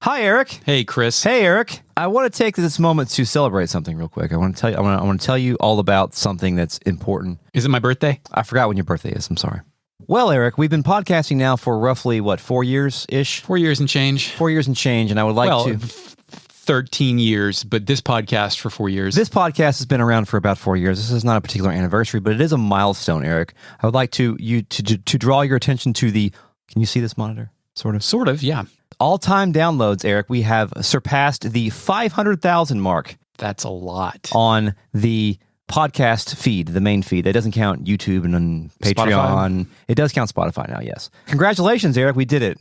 Hi, Eric. Hey, Chris. Hey, Eric. I want to take this moment to celebrate something real quick. I want to tell you all about something that's important. Is it my birthday? I forgot when your birthday is. I'm sorry. Well, Eric, we've been podcasting now for roughly, 4 years-ish? 4 years and change. 4 years and change, and I would like to... 13 years, but this podcast for 4 years. This podcast has been around for about 4 years. This is not a particular anniversary, but it is a milestone, Eric. I would like to draw your attention to the... Can you see this monitor? Sort of? Sort of, yeah. All-time downloads, Eric. We have surpassed the 500,000 mark. That's a lot. On the podcast feed, the main feed. That doesn't count YouTube and Patreon. Spotify? It does count Spotify now, yes. Congratulations, Eric. We did it.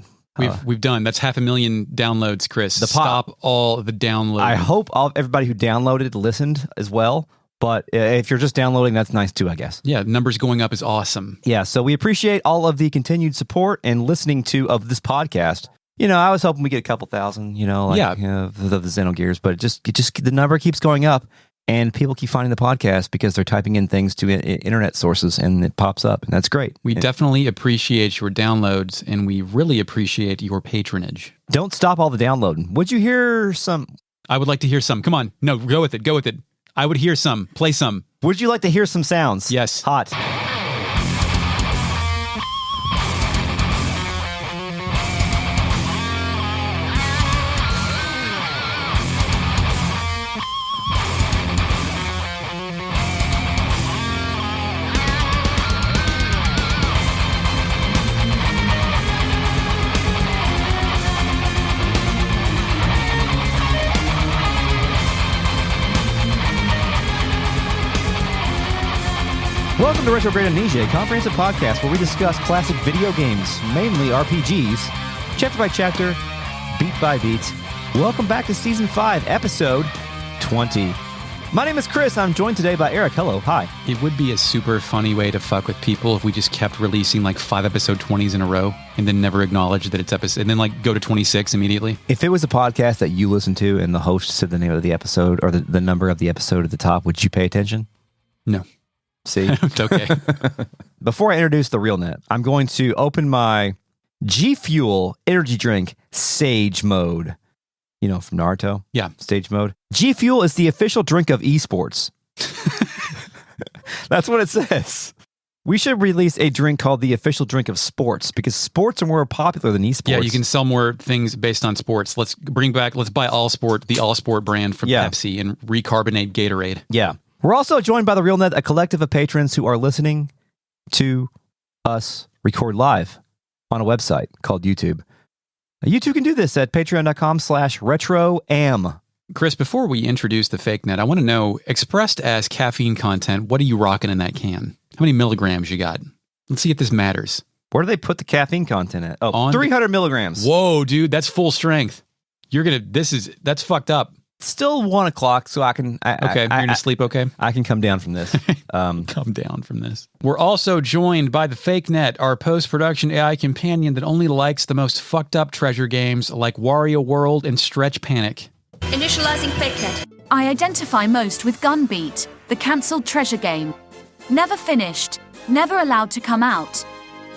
We've done. That's 500,000 downloads, Chris. Stop all the downloading. I hope everybody who downloaded listened as well. But if you're just downloading, that's nice too, I guess. Yeah, numbers going up is awesome. Yeah, so we appreciate all of the continued support and listening of this podcast. You know, I was hoping we get a couple thousand, of the Xenogears, but just the number keeps going up, and people keep finding the podcast because they're typing in things to internet sources, and it pops up, and that's great. We definitely appreciate your downloads, and we really appreciate your patronage. Don't stop all the downloading. Would you hear some? I would like to hear some. Come on. No, go with it. Go with it. I would hear some. Play some. Would you like to hear some sounds? Yes. Hot. Welcome to Retrograde Amnesia, a comprehensive podcast where we discuss classic video games, mainly RPGs, chapter by chapter, beat by beat. Welcome back to Season 5, Episode 20. My name is Chris. I'm joined today by Eric. Hello. Hi. It would be a super funny way to fuck with people if we just kept releasing like 5 episode 20s in a row and then never acknowledge that it's episode, and then go to 26 immediately. If it was a podcast that you listen to and the host said the name of the episode or the number of the episode at the top, would you pay attention? No. See? It's okay. Before I introduce the real net, I'm going to open my G Fuel energy drink Sage Mode. You know, from Naruto? Yeah. Sage Mode. G Fuel is the official drink of esports. That's what it says. We should release a drink called the official drink of sports because sports are more popular than esports. Yeah, you can sell more things based on sports. Let's buy All Sport, the All Sport brand from Pepsi, and recarbonate Gatorade. Yeah. We're also joined by the Real Net, a collective of patrons who are listening to us record live on a website called YouTube. You too can do this at patreon.com/retroam. Chris, before we introduce the fake net, I want to know, expressed as caffeine content, what are you rocking in that can? How many milligrams you got? Let's see if this matters. Where do they put the caffeine content at? Oh, 300 milligrams. Whoa, dude, that's full strength. That's fucked up. Still 1 o'clock, so I can... you're going to sleep okay? I can come down from this. Come down from this. We're also joined by the Fake Net, our post-production AI companion that only likes the most fucked up treasure games like Wario World and Stretch Panic. Initializing Fake Net. I identify most with Gunbeat, the cancelled treasure game. Never finished, never allowed to come out.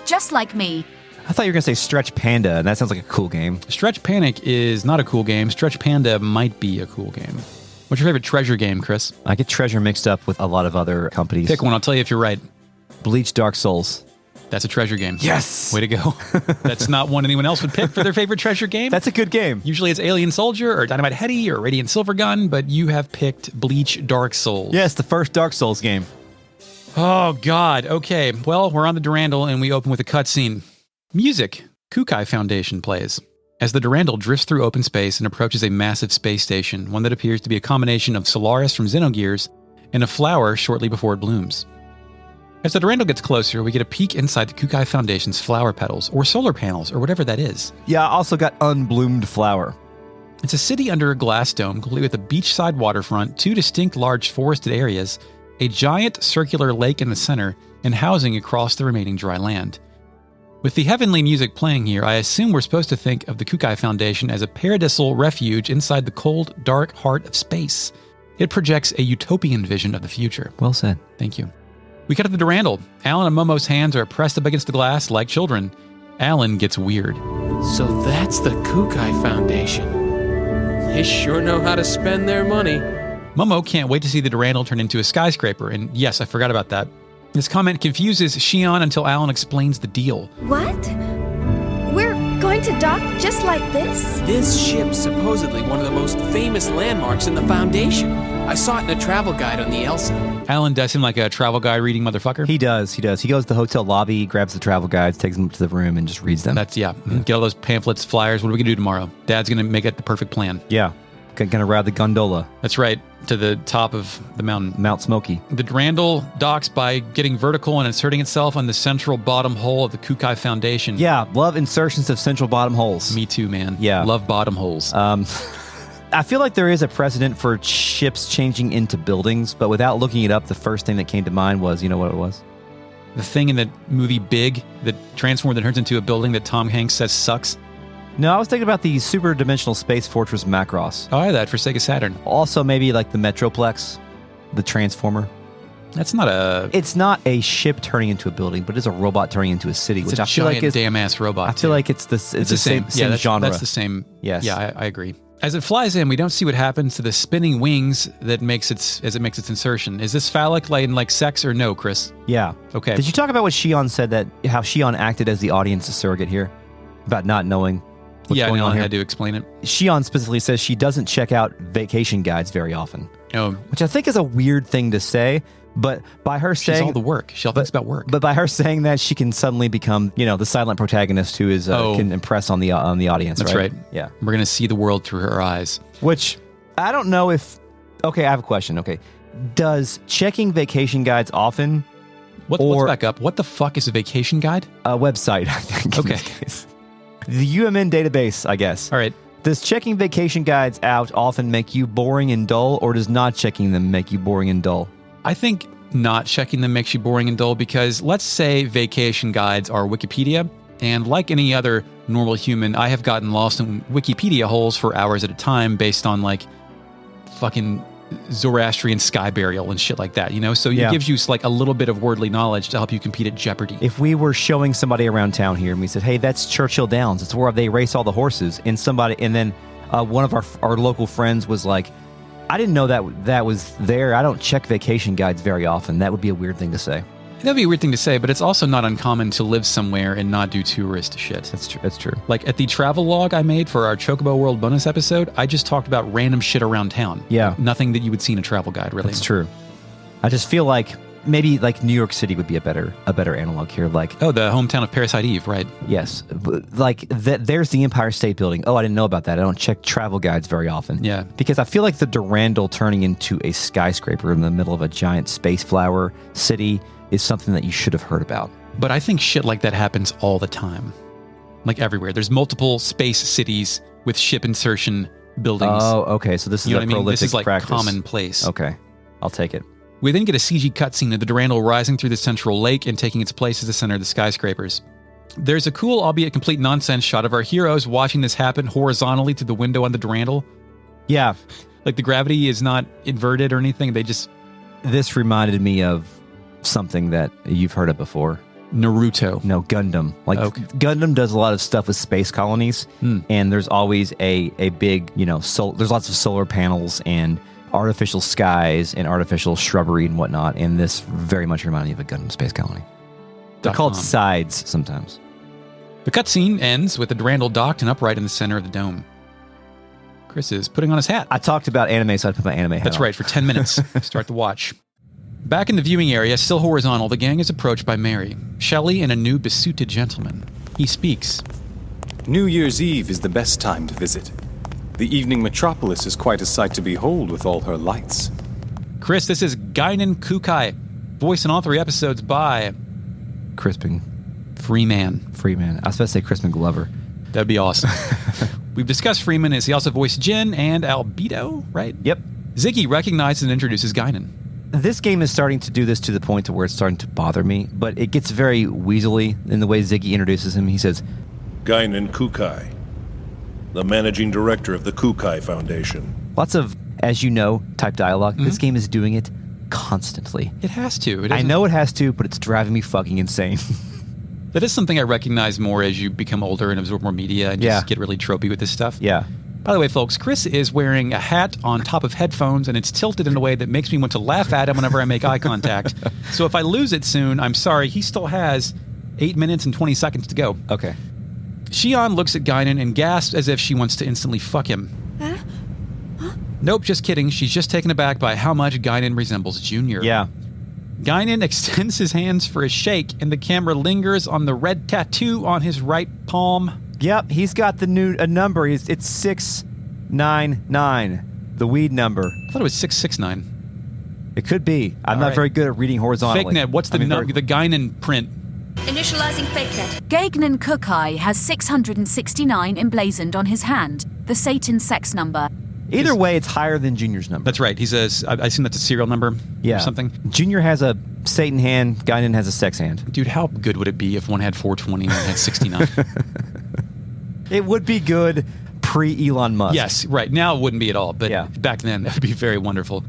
Just like me. I thought you were going to say Stretch Panda, and that sounds like a cool game. Stretch Panic is not a cool game. Stretch Panda might be a cool game. What's your favorite treasure game, Chris? I get treasure mixed up with a lot of other companies. Pick one, I'll tell you if you're right. Bleach Dark Souls. That's a treasure game. Yes! Way to go. That's not one anyone else would pick for their favorite treasure game. That's a good game. Usually it's Alien Soldier or Dynamite Heady or Radiant Silvergun, but you have picked Bleach Dark Souls. Yes, the first Dark Souls game. Oh, God. Okay, well, we're on the Durandal and we open with a cutscene. Music. Kukai Foundation plays. As the Durandal drifts through open space and approaches a massive space station, one that appears to be a combination of Solaris from Xenogears and a flower shortly before it blooms. As the Durandal gets closer, we get a peek inside the Kukai Foundation's flower petals, or solar panels, or whatever that is. Yeah, I also got unbloomed flower. It's a city under a glass dome, complete with a beachside waterfront, 2 distinct large forested areas, a giant circular lake in the center, and housing across the remaining dry land. With the heavenly music playing here, I assume we're supposed to think of the Kukai Foundation as a paradisal refuge inside the cold, dark heart of space. It projects a utopian vision of the future. Well said. Thank you. We cut to the Durandal. Alan and Momo's hands are pressed up against the glass like children. Alan gets weird. So that's the Kukai Foundation. They sure know how to spend their money. Momo can't wait to see the Durandal turn into a skyscraper, and yes, I forgot about that. This comment confuses Shion until Alan explains the deal. What? We're going to dock just like this? This ship's supposedly one of the most famous landmarks in the Foundation. I saw it in a travel guide on the Elsa. Alan does him like a travel guide reading motherfucker. He does. He goes to the hotel lobby, grabs the travel guides, takes them to the room, and just reads them. Get all those pamphlets, flyers. What are we going to do tomorrow? Dad's going to make it the perfect plan. Yeah. Gonna ride the gondola. That's right, to the top of the mountain. Mount Smoky. The Durandal docks by getting vertical and inserting itself on the central bottom hole of the Kukai Foundation. Yeah, love insertions of central bottom holes. Me too, man. Yeah. Love bottom holes. I feel like there is a precedent for ships changing into buildings, but without looking it up, the first thing that came to mind was, you know what it was? The thing in the movie Big that transformed that turns into a building that Tom Hanks says sucks. No, I was thinking about the super dimensional space fortress Macross. Oh, I had that for Sega Saturn. Also, maybe like the Metroplex, the Transformer. That's not a... It's not a ship turning into a building, but it's a robot turning into a city, It's which a I feel like is damn-ass robot. I feel like it's the same genre. That's the same. Yes. Yeah, I agree. As it flies in, we don't see what happens to the spinning wings that makes its insertion. Is this phallic like sex or no, Chris? Yeah. Okay. Did you talk about what Shion said, that how Shion acted as the audience's surrogate here? About not knowing what's going on I here? had to explain it. Shion specifically says she doesn't check out vacation guides very often. Oh. Which I think is a weird thing to say, but by her saying... She's all the work. She all thinks about work. But by her saying that, she can suddenly become, the silent protagonist who is can impress on the audience, That's right. Yeah. We're going to see the world through her eyes. Which, I don't know if... Okay, I have a question. Okay. Does checking vacation guides often... Let's back up. What the fuck is a vacation guide? A website, I think. Okay. The UMN database, I guess. All right. Does checking vacation guides out often make you boring and dull, or does not checking them make you boring and dull? I think not checking them makes you boring and dull because let's say vacation guides are Wikipedia, and like any other normal human, I have gotten lost in Wikipedia holes for hours at a time based on like fucking Zoroastrian sky burial and shit like that, So it gives you like a little bit of wordly knowledge to help you compete at Jeopardy. If we were showing somebody around town here and we said, hey, that's Churchill Downs, it's where they race all the horses, and then one of our local friends was like, I didn't know that was there. I don't check vacation guides very often. That would be a weird thing to say. That'd be a weird thing to say, but it's also not uncommon to live somewhere and not do tourist shit. That's true. That's true. Like at the travel log I made for our Chocobo World bonus episode, I just talked about random shit around town. Yeah. Nothing that you would see in a travel guide, really. That's true. I just feel like maybe like New York City would be a better analog here. Like, oh, the hometown of Parasite Eve, right? Yes. Like there's the Empire State Building. Oh, I didn't know about that. I don't check travel guides very often. Yeah. Because I feel like the Durandal turning into a skyscraper in the middle of a giant space flower city is something that you should have heard about. But I think shit like that happens all the time. Like everywhere. There's multiple space cities with ship insertion buildings. Oh, okay. So this is a prolific This is like practice. commonplace. Okay. I'll take it. We then get a CG cutscene of the Durandal rising through the central lake and taking its place as the center of the skyscrapers. There's a cool, albeit complete nonsense shot of our heroes watching this happen horizontally through the window on the Durandal. Yeah. Like the gravity is not inverted or anything. This reminded me of something that you've heard of before. Naruto. No, Gundam. Like Gundam does a lot of stuff with space colonies, and there's always a big, there's lots of solar panels and artificial skies and artificial shrubbery and whatnot, and this very much reminded me of a Gundam space colony. They're called sides sometimes. The cutscene ends with the Durandal docked and upright in the center of the dome. Chris is putting on his hat. I talked about anime, so I put my anime hat That's on. right, for 10 minutes. Start the watch. Back in the viewing area, still horizontal, the gang is approached by Mary, Shelley, and a new besuited gentleman. He speaks. New Year's Eve is the best time to visit. The evening metropolis is quite a sight to behold with all her lights. Chris, this is Gaignun Kukai, voice in all 3 episodes by... Crispin Freeman. I was supposed to say Crispin Glover. That'd be awesome. We've discussed Freeman as he also voiced Jin and Albedo, right? Yep. Ziggy recognizes and introduces Gaignun. This game is starting to do this to the point to where it's starting to bother me, but it gets very weaselly in the way Ziggy introduces him. He says, Gaignun Kukai, the managing director of the Kukai Foundation. Lots of, as you know, type dialogue. Mm-hmm. This game is doing it constantly. It has to. I know it has to, but it's driving me fucking insane. That is something I recognize more as you become older and absorb more media and just get really tropey with this stuff. Yeah. By the way, folks, Chris is wearing a hat on top of headphones, and it's tilted in a way that makes me want to laugh at him whenever I make eye contact. So if I lose it soon, I'm sorry. He still has 8 minutes and 20 seconds to go. Okay. Shion looks at Gaignun and gasps as if she wants to instantly fuck him. Nope, just kidding. She's just taken aback by how much Gaignun resembles Junior. Yeah. Gaignun extends his hands for a shake, and the camera lingers on the red tattoo on his right palm. Yep, he's got a number. It's 699, the weed number. I thought it was 669. It could be. I'm not very good at reading horizontally. Fake net, what's the Gaignun print? Initializing fake net. Gaignun Kukai has 669 emblazoned on his hand, the Satan sex number. Either way, it's higher than Junior's number. That's right. I assume that's a serial number or something. Junior has a Satan hand, Gaignun has a sex hand. Dude, how good would it be if one had 420 and one had 69? It would be good pre-Elon Musk. Yes, right. Now it wouldn't be at all, but back then that would be very wonderful.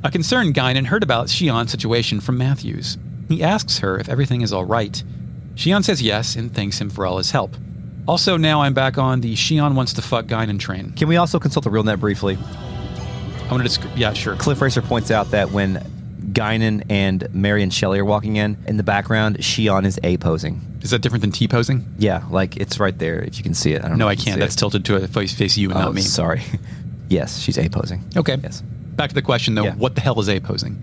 A concerned Gaignun heard about Shion's situation from Matthews. He asks her if everything is all right. Shion says yes and thanks him for all his help. Also, now I'm back on the Shion wants to fuck Gaignun train. Can we also consult the RealNet briefly? I want to yeah, sure. Cliff Racer points out that when Gaignun and Mary and Shelley are walking in the background, Shion is A-posing. Is that different than T-posing? Yeah, like it's right there if you can see it. I don't know I can't. That's tilted to a face you and not me. Sorry. Yes, she's A-posing. Okay. Yes. Back to the question, though. What the hell is A-posing?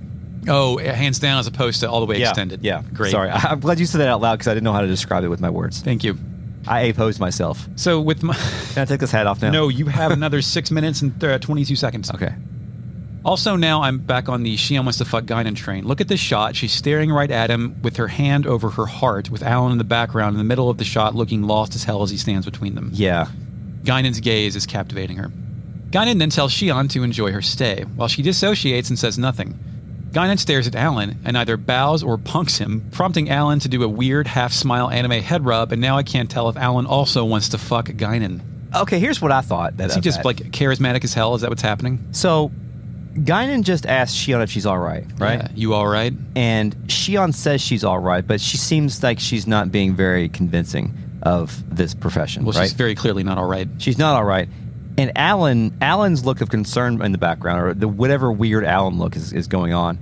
Oh, hands down as opposed to all the way extended. Yeah, great. Sorry, I'm glad you said that out loud because I didn't know how to describe it with my words. Thank you. I A-posed myself. So with my... Can I take this hat off now? No, you have another 6 minutes and 22 seconds. Okay. Also now I'm back on the Shion wants to fuck Gaignun train. Look at this shot. She's staring right at him with her hand over her heart with Alan in the background in the middle of the shot looking lost as hell as he stands between them. Yeah. Gaignun's gaze is captivating her. Gaignun then tells Shion to enjoy her stay, while she dissociates and says nothing. Gaignun stares at Alan and either bows or punks him, prompting Alan to do a weird half-smile anime head rub, and now I can't tell if Alan also wants to fuck Gaignun. Okay, here's what I thought. Is he just like charismatic as hell? Is that what's happening? So, Gaignun just asked Shion if she's all right, right? Yeah, you all right? And Shion says she's all right, but she seems like she's not being very convincing of this profession, well, right? She's very clearly not all right. She's not all right. And Alan's look of concern in the background, or the whatever weird Alan look is going on,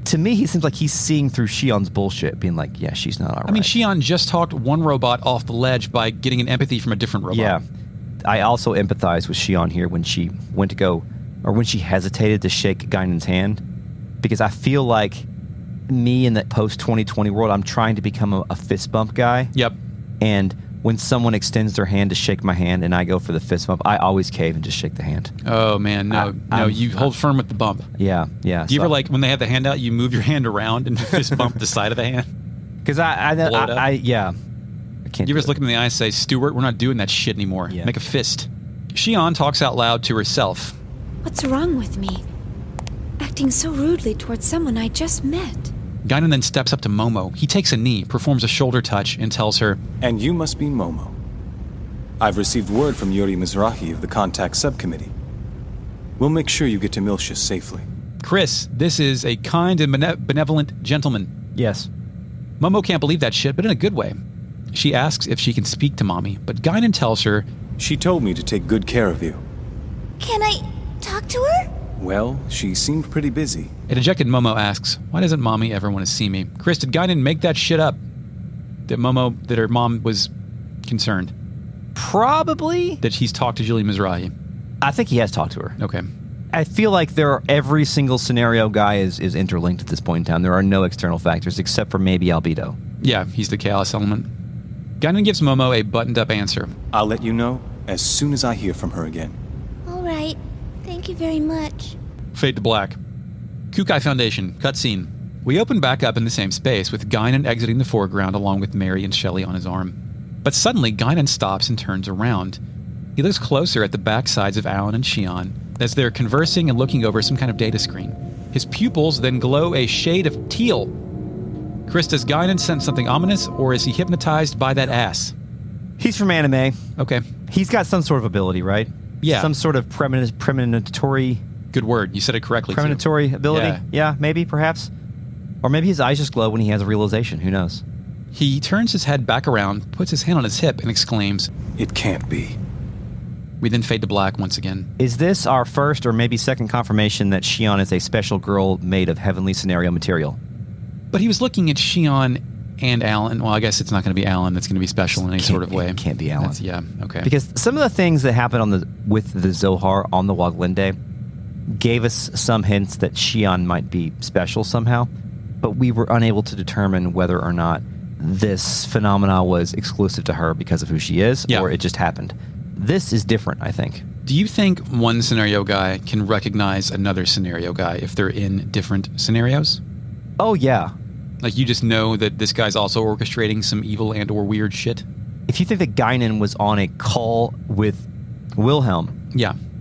to me, he seems like he's seeing through Shion's bullshit, being like, yeah, she's not all right. I mean, Shion just talked one robot off the ledge by getting an empathy from a different robot. Yeah. I also empathize with Shion here when she went to go, or when she hesitated to shake Gaignun's hand, because I feel like me in the post-2020 world, I'm trying to become a fist bump guy. Yep. And when someone extends their hand to shake my hand and I go for the fist bump, I always cave and just shake the hand. Oh, man, no, you hold firm with the bump. Yeah. Do you ever, like, when they have the hand out, you move your hand around and fist bump the side of the hand? Because I can't. You just look him in the eye and say, Stuart, we're not doing that shit anymore. Yeah. Make a fist. Shion talks out loud to herself. What's wrong with me? Acting so rudely towards someone I just met. Gaignun then steps up to Momo. He takes a knee, performs a shoulder touch, and tells her, And you must be Momo. I've received word from Yuri Mizrahi of the Contact Subcommittee. We'll make sure you get to Miltia safely. Chris, this is a kind and benevolent gentleman. Yes. Momo can't believe that shit, but in a good way. She asks if she can speak to Mommy, but Gaignun tells her, She told me to take good care of you. Can I talk to her? Well, she seemed pretty busy. A dejected Momo asks, why doesn't Mommy ever want to see me? Chris, did Gaignun make that shit up? That her mom was concerned? Probably. That he's talked to Julie Mizrahi? I think he has talked to her. Okay. I feel like every single scenario guy is interlinked at this point in time. There are no external factors except for maybe albedo. Yeah, he's the chaos element. Gaignun gives Momo a buttoned-up answer. I'll let you know as soon as I hear from her again. All right. Thank you very much. Fade to black. Kukai Foundation, cutscene. We open back up in the same space, with Gaignun exiting the foreground along with Mary and Shelley on his arm. But suddenly, Gaignun stops and turns around. He looks closer at the backsides of Alan and Shion as they're conversing and looking over some kind of data screen. His pupils then glow a shade of teal. Chris, does Gaignun sense something ominous, or is he hypnotized by that ass? He's from anime. Okay. He's got some sort of ability, right? Yeah. Some sort of premonitory... Good word. You said it correctly, Premonitory too. ability? Yeah, maybe, perhaps. Or maybe his eyes just glow when he has a realization. Who knows? He turns his head back around, puts his hand on his hip, and exclaims, It can't be. We then fade to black once again. Is this our first or maybe second confirmation that Shion is a special girl made of heavenly scenario material? But he was looking at Shion and Alan. Well, I guess it's not going to be Alan that's going to be special in any sort of way. It can't be Alan. Yeah, okay. Because some of the things that happened with the Zohar on the Woglinde gave us some hints that Shion might be special somehow, but we were unable to determine whether or not this phenomena was exclusive to her because of who she is, or it just happened. This is different, I think. Do you think one scenario guy can recognize another scenario guy if they're in different scenarios? Oh, yeah. Like, you just know that this guy's also orchestrating some evil and or weird shit? If you think that Gaignun was on a call with Wilhelm,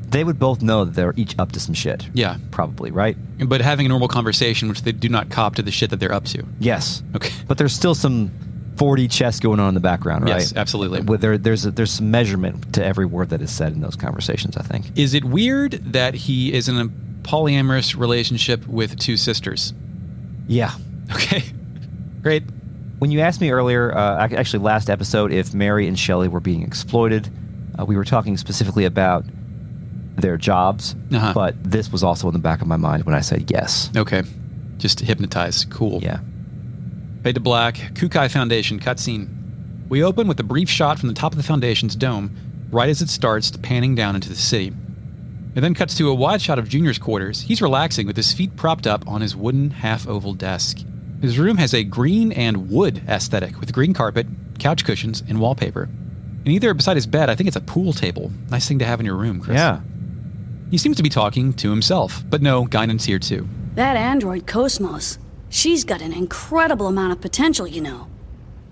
they would both know that they're each up to some shit. Yeah. Probably, right? But having a normal conversation, which they do not cop to the shit that they're up to. Yes. Okay. But there's still some 4D chess going on in the background, right? Yes, absolutely. There's some measurement to every word that is said in those conversations, I think. Is it weird that he is in a polyamorous relationship with two sisters? Yeah. Okay. Great. When you asked me earlier, actually last episode, if Mary and Shelley were being exploited, we were talking specifically about their jobs, but this was also in the back of my mind when I said yes. Okay. Just hypnotized. Cool. Yeah. Fade to black. Kukai Foundation cutscene. We open with a brief shot from the top of the Foundation's dome, right as it starts panning down into the city. It then cuts to a wide shot of Junior's quarters. He's relaxing with his feet propped up on his wooden half-oval desk. His room has a green and wood aesthetic with green carpet, couch cushions, and wallpaper. And either beside his bed, I think it's a pool table. Nice thing to have in your room, Chris. Yeah. He seems to be talking to himself, but no, Gaignun's here too. That android Cosmos, she's got an incredible amount of potential, you know.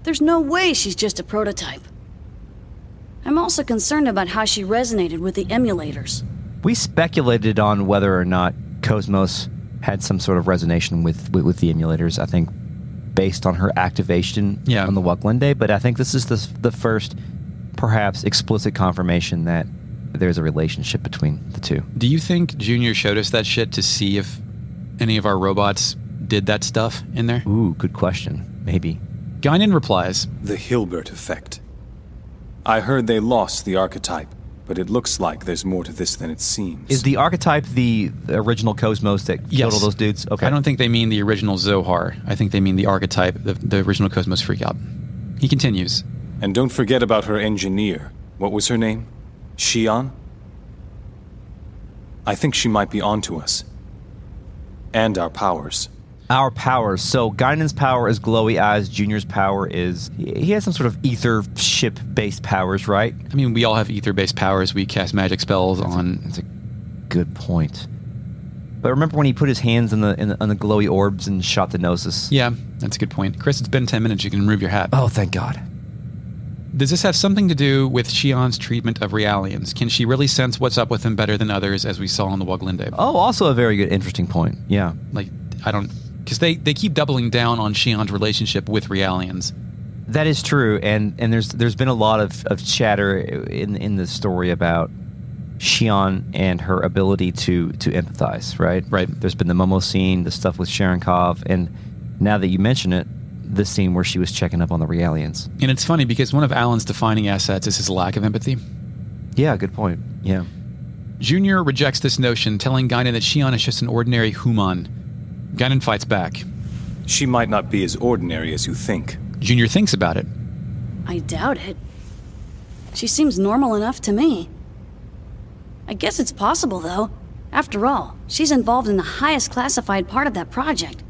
There's no way she's just a prototype. I'm also concerned about how she resonated with the emulators. We speculated on whether or not Cosmos had some sort of resonation with the emulators, I think, based on her activation on the Woglinde, but I think this is the first, perhaps, explicit confirmation that there's a relationship between the two. Do you think Junior showed us that shit to see if any of our robots did that stuff in there? Ooh, good question. Maybe. Gaignun replies, The Hilbert effect. I heard they lost the archetype, but it looks like there's more to this than it seems. Is the archetype the original Cosmos that killed all those dudes? Okay. I don't think they mean the original Zohar. I think they mean the archetype, the original Cosmos freakout. He continues. And don't forget about her engineer. What was her name? Shion? I think she might be onto us. And our powers. Our powers. So Gaignun's power is glowy eyes. Junior's power is... He has some sort of ether ship-based powers, right? I mean, we all have ether-based powers. We cast magic spells on... That's a good point. But remember when he put his hands on the glowy orbs and shot the Gnosis? Yeah, that's a good point. Chris, it's been 10 minutes. You can remove your hat. Oh, thank God. Does this have something to do with Shion's treatment of Realians? Can she really sense what's up with him better than others, as we saw on the Woglinde? Oh, also a very good, interesting point. Yeah. Like, I don't... Because they keep doubling down on Shion's relationship with Realians. That is true, and there's been a lot of chatter in the story about Shion and her ability to empathize, right? Right. There's been the Momo scene, the stuff with Sharonkov, and now that you mention it, this scene where she was checking up on the Realians. And it's funny because one of Alan's defining assets is his lack of empathy. Yeah, good point. Yeah. Junior rejects this notion, telling Gaignun that Shion is just an ordinary human. Gaignun fights back. She might not be as ordinary as you think. Junior thinks about it. I doubt it. She seems normal enough to me. I guess it's possible, though. After all, she's involved in the highest classified part of that project.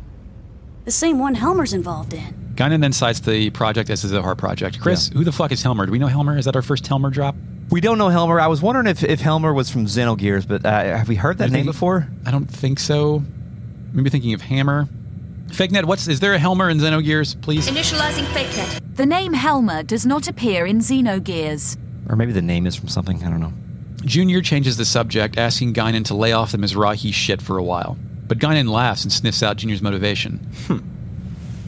The same one Helmer's involved in. Gaignun then cites the project as the Zohar project. Chris, who the fuck is Helmer? Do we know Helmer? Is that our first Helmer drop? We don't know Helmer. I was wondering if Helmer was from Xenogears, but have we heard that name before? I don't think so. Maybe thinking of Hammer. FakeNet, is there a Helmer in Xenogears, please? Initializing FakeNet. The name Helmer does not appear in Xenogears. Or maybe the name is from something, I don't know. Junior changes the subject, asking Gaignun to lay off the Mizrahi shit for a while. But Gaignun laughs and sniffs out Junior's motivation.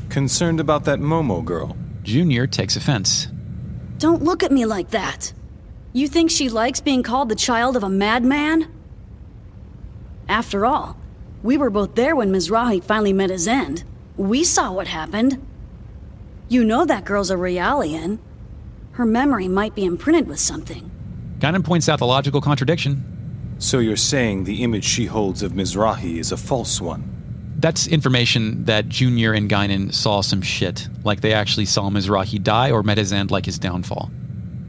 Concerned about that Momo girl? Junior takes offense. Don't look at me like that. You think she likes being called the child of a madman? After all, we were both there when Mizrahi finally met his end. We saw what happened. You know that girl's a Realian. Her memory might be imprinted with something. Gaignun points out the logical contradiction. So you're saying the image she holds of Mizrahi is a false one? That's information that Junior and Gaignun saw some shit. Like they actually saw Mizrahi die or met his end like his downfall.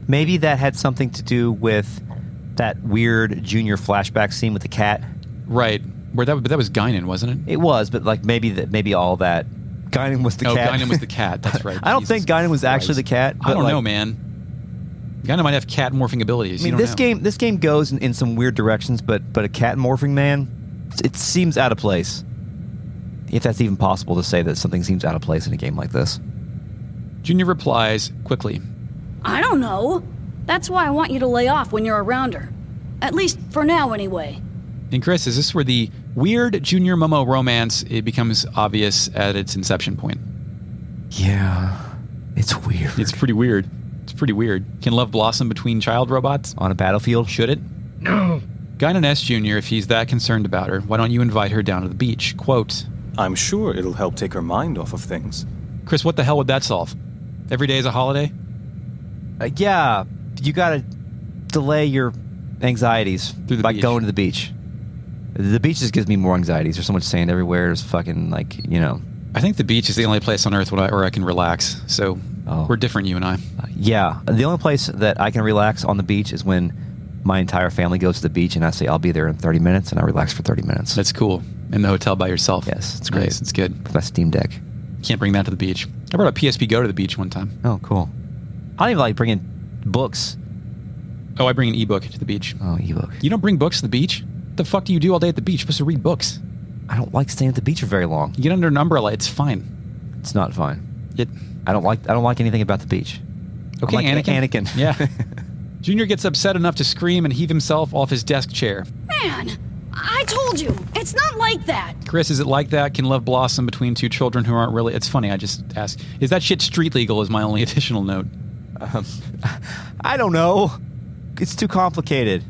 Maybe that had something to do with that weird Junior flashback scene with the cat. Right. But that was Gaignun, wasn't it? It was, but like maybe all that. Gaignun was the cat. Oh, Gaignun was the cat. That's right. I don't think Gaignun was actually the cat. I don't know, man. Gaignun might have cat morphing abilities. I mean, this game goes in some weird directions, but a cat morphing man, it seems out of place. If that's even possible to say that something seems out of place in a game like this. Junior replies quickly. I don't know. That's why I want you to lay off when you're around her. At least for now, anyway. And Chris, is this where the weird Junior Momo romance it becomes obvious at its inception point? Yeah, it's weird. It's pretty weird. It's pretty weird. Can love blossom between child robots? On a battlefield? Should it? No. Gaignun asks Junior if he's that concerned about her, why don't you invite her down to the beach? Quote, I'm sure it'll help take her mind off of things. Chris, what the hell would that solve? Every day is a holiday? Yeah, you gotta delay your anxieties by beach. going to the beach. The beach just gives me more anxieties. There's so much sand everywhere. There's fucking, I think the beach is the only place on earth where I can relax. So we're different, you and I. Yeah, the only place that I can relax on the beach is when my entire family goes to the beach and I say I'll be there in 30 minutes and I relax for 30 minutes. That's cool. In the hotel by yourself. Yes, it's great. Nice, it's good. With my Steam Deck. Can't bring that to the beach. I brought a PSP Go to the beach one time. Oh, cool. I don't even like bringing books. Oh, I bring an ebook to the beach. Oh, ebook. You don't bring books to the beach? What the fuck do you do all day at the beach? You're supposed to read books. I don't like staying at the beach for very long. You get under an umbrella, it's fine. It's not fine. It. I don't like anything about the beach. Okay, like Anakin. Yeah. Junior gets upset enough to scream and heave himself off his desk chair. Man, I told you, it's not like that. Chris, is it like that? Can love blossom between two children who aren't really... It's funny, I just ask. Is that shit street legal is my only additional note. I don't know. It's too complicated.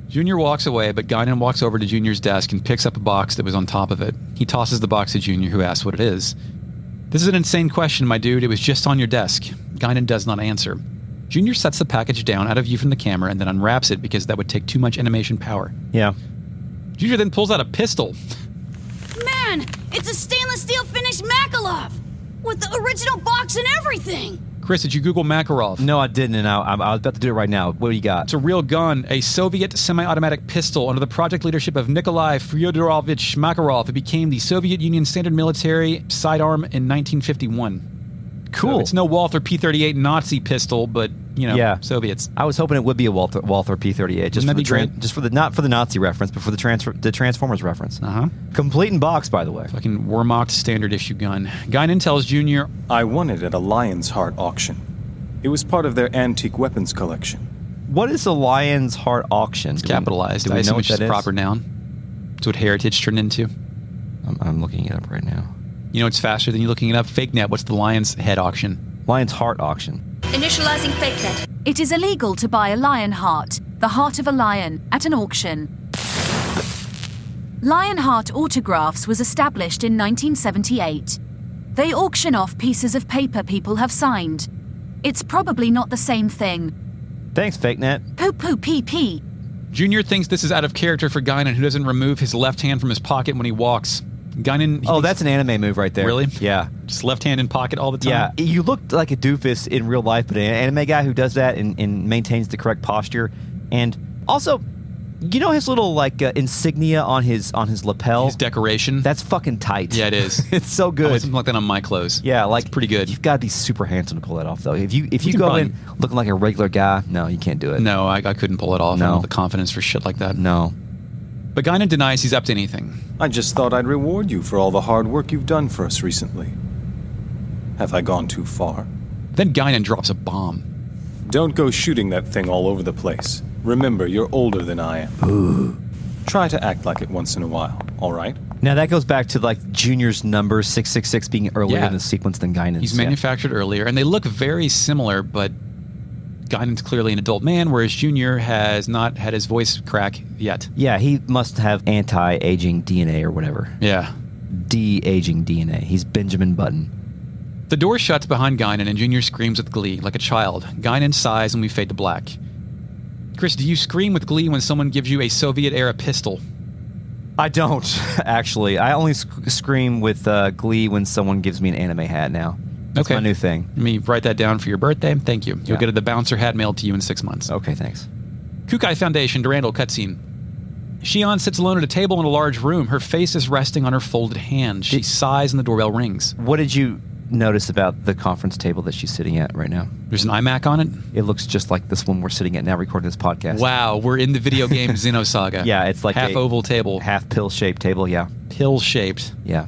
Junior walks away, but Gaignun walks over to Junior's desk and picks up a box that was on top of it. He tosses the box to Junior, who asks what it is. This is an insane question, my dude. It was just on your desk. Gaignun does not answer. Junior sets the package down out of view from the camera and then unwraps it because that would take too much animation power. Yeah. Junior then pulls out a pistol. Man, it's a stainless steel finished Makarov! With the original box and everything! Chris, did you Google Makarov? No, I didn't, and I was about to do it right now. What do you got? It's a real gun, a Soviet semi-automatic pistol under the project leadership of Nikolai Fyodorovich Makarov. It became the Soviet Union standard military sidearm in 1951. Cool. So it's no Walther P-38 Nazi pistol, but, yeah. Soviets. I was hoping it would be a Walther P-38, just for the not for the Nazi reference, but for the Transformers reference. Uh-huh. Complete in box, by the way. Fucking Wehrmacht standard issue gun. Gaignun tells Junior, I won it at a Lion's Heart auction. It was part of their antique weapons collection. What is a Lion's Heart auction? It's capitalized. Do we I know assume what it's just that a is? proper noun. It's what Heritage turned into. I'm looking it up right now. You know it's faster than you looking it up? FakeNet, what's the Lion's Head auction? Lion's Heart auction. Initializing FakeNet. It is illegal to buy a lion heart, the heart of a lion, at an auction. Lionheart Autographs was established in 1978. They auction off pieces of paper people have signed. It's probably not the same thing. Thanks, FakeNet. Poo-poo pee-pee. Junior thinks this is out of character for Gaignun, who doesn't remove his left hand from his pocket when he walks. Gaignun... Oh, that's an anime move right there. Really? Yeah. Just left hand in pocket all the time? Yeah, you look like a doofus in real life, but an anime guy who does that and maintains the correct posture. And also, you know his little insignia on his lapel? His decoration? That's fucking tight. Yeah, it is. It's so good. I want something like that on my clothes. Yeah, It's pretty good. You've got to be super handsome to pull that off, though. If you can go probably- in looking like a regular guy, no, you can't do it. No, I couldn't pull it off. No. I don't have the confidence for shit like that. No. But Gaignun denies he's up to anything. I just thought I'd reward you for all the hard work you've done for us recently. Have I gone too far? Then Gaignun drops a bomb. Don't go shooting that thing all over the place. Remember, you're older than I am. Try to act like it once in a while, all right? Now, that goes back to, Junior's number 666 being earlier Yeah. in the sequence than Gainun's. He's Yeah. manufactured earlier, and they look very similar, but Gainun's clearly an adult man, whereas Junior has not had his voice crack yet. Yeah, he must have anti-aging DNA or whatever. Yeah. De-aging DNA. He's Benjamin Button. The door shuts behind Gaignun and Junior screams with glee, like a child. Gaignun sighs and we fade to black. Chris, do you scream with glee when someone gives you a Soviet-era pistol? I don't, actually. I only scream with glee when someone gives me an anime hat now. That's my new thing. Let me write that down for your birthday. Thank you. You'll get the bouncer hat mailed to you in 6 months. Okay, thanks. Kukai Foundation, Durandal cutscene. Shion sits alone at a table in a large room. Her face is resting on her folded hand. She sighs and the doorbell rings. What did you notice about the conference table that she's sitting at right now? There's an iMac on it? It looks just like this one we're sitting at now recording this podcast. Wow, we're in the video game Xenosaga. Yeah, it's like half oval table. Half pill-shaped table, yeah. Pill-shaped. Yeah,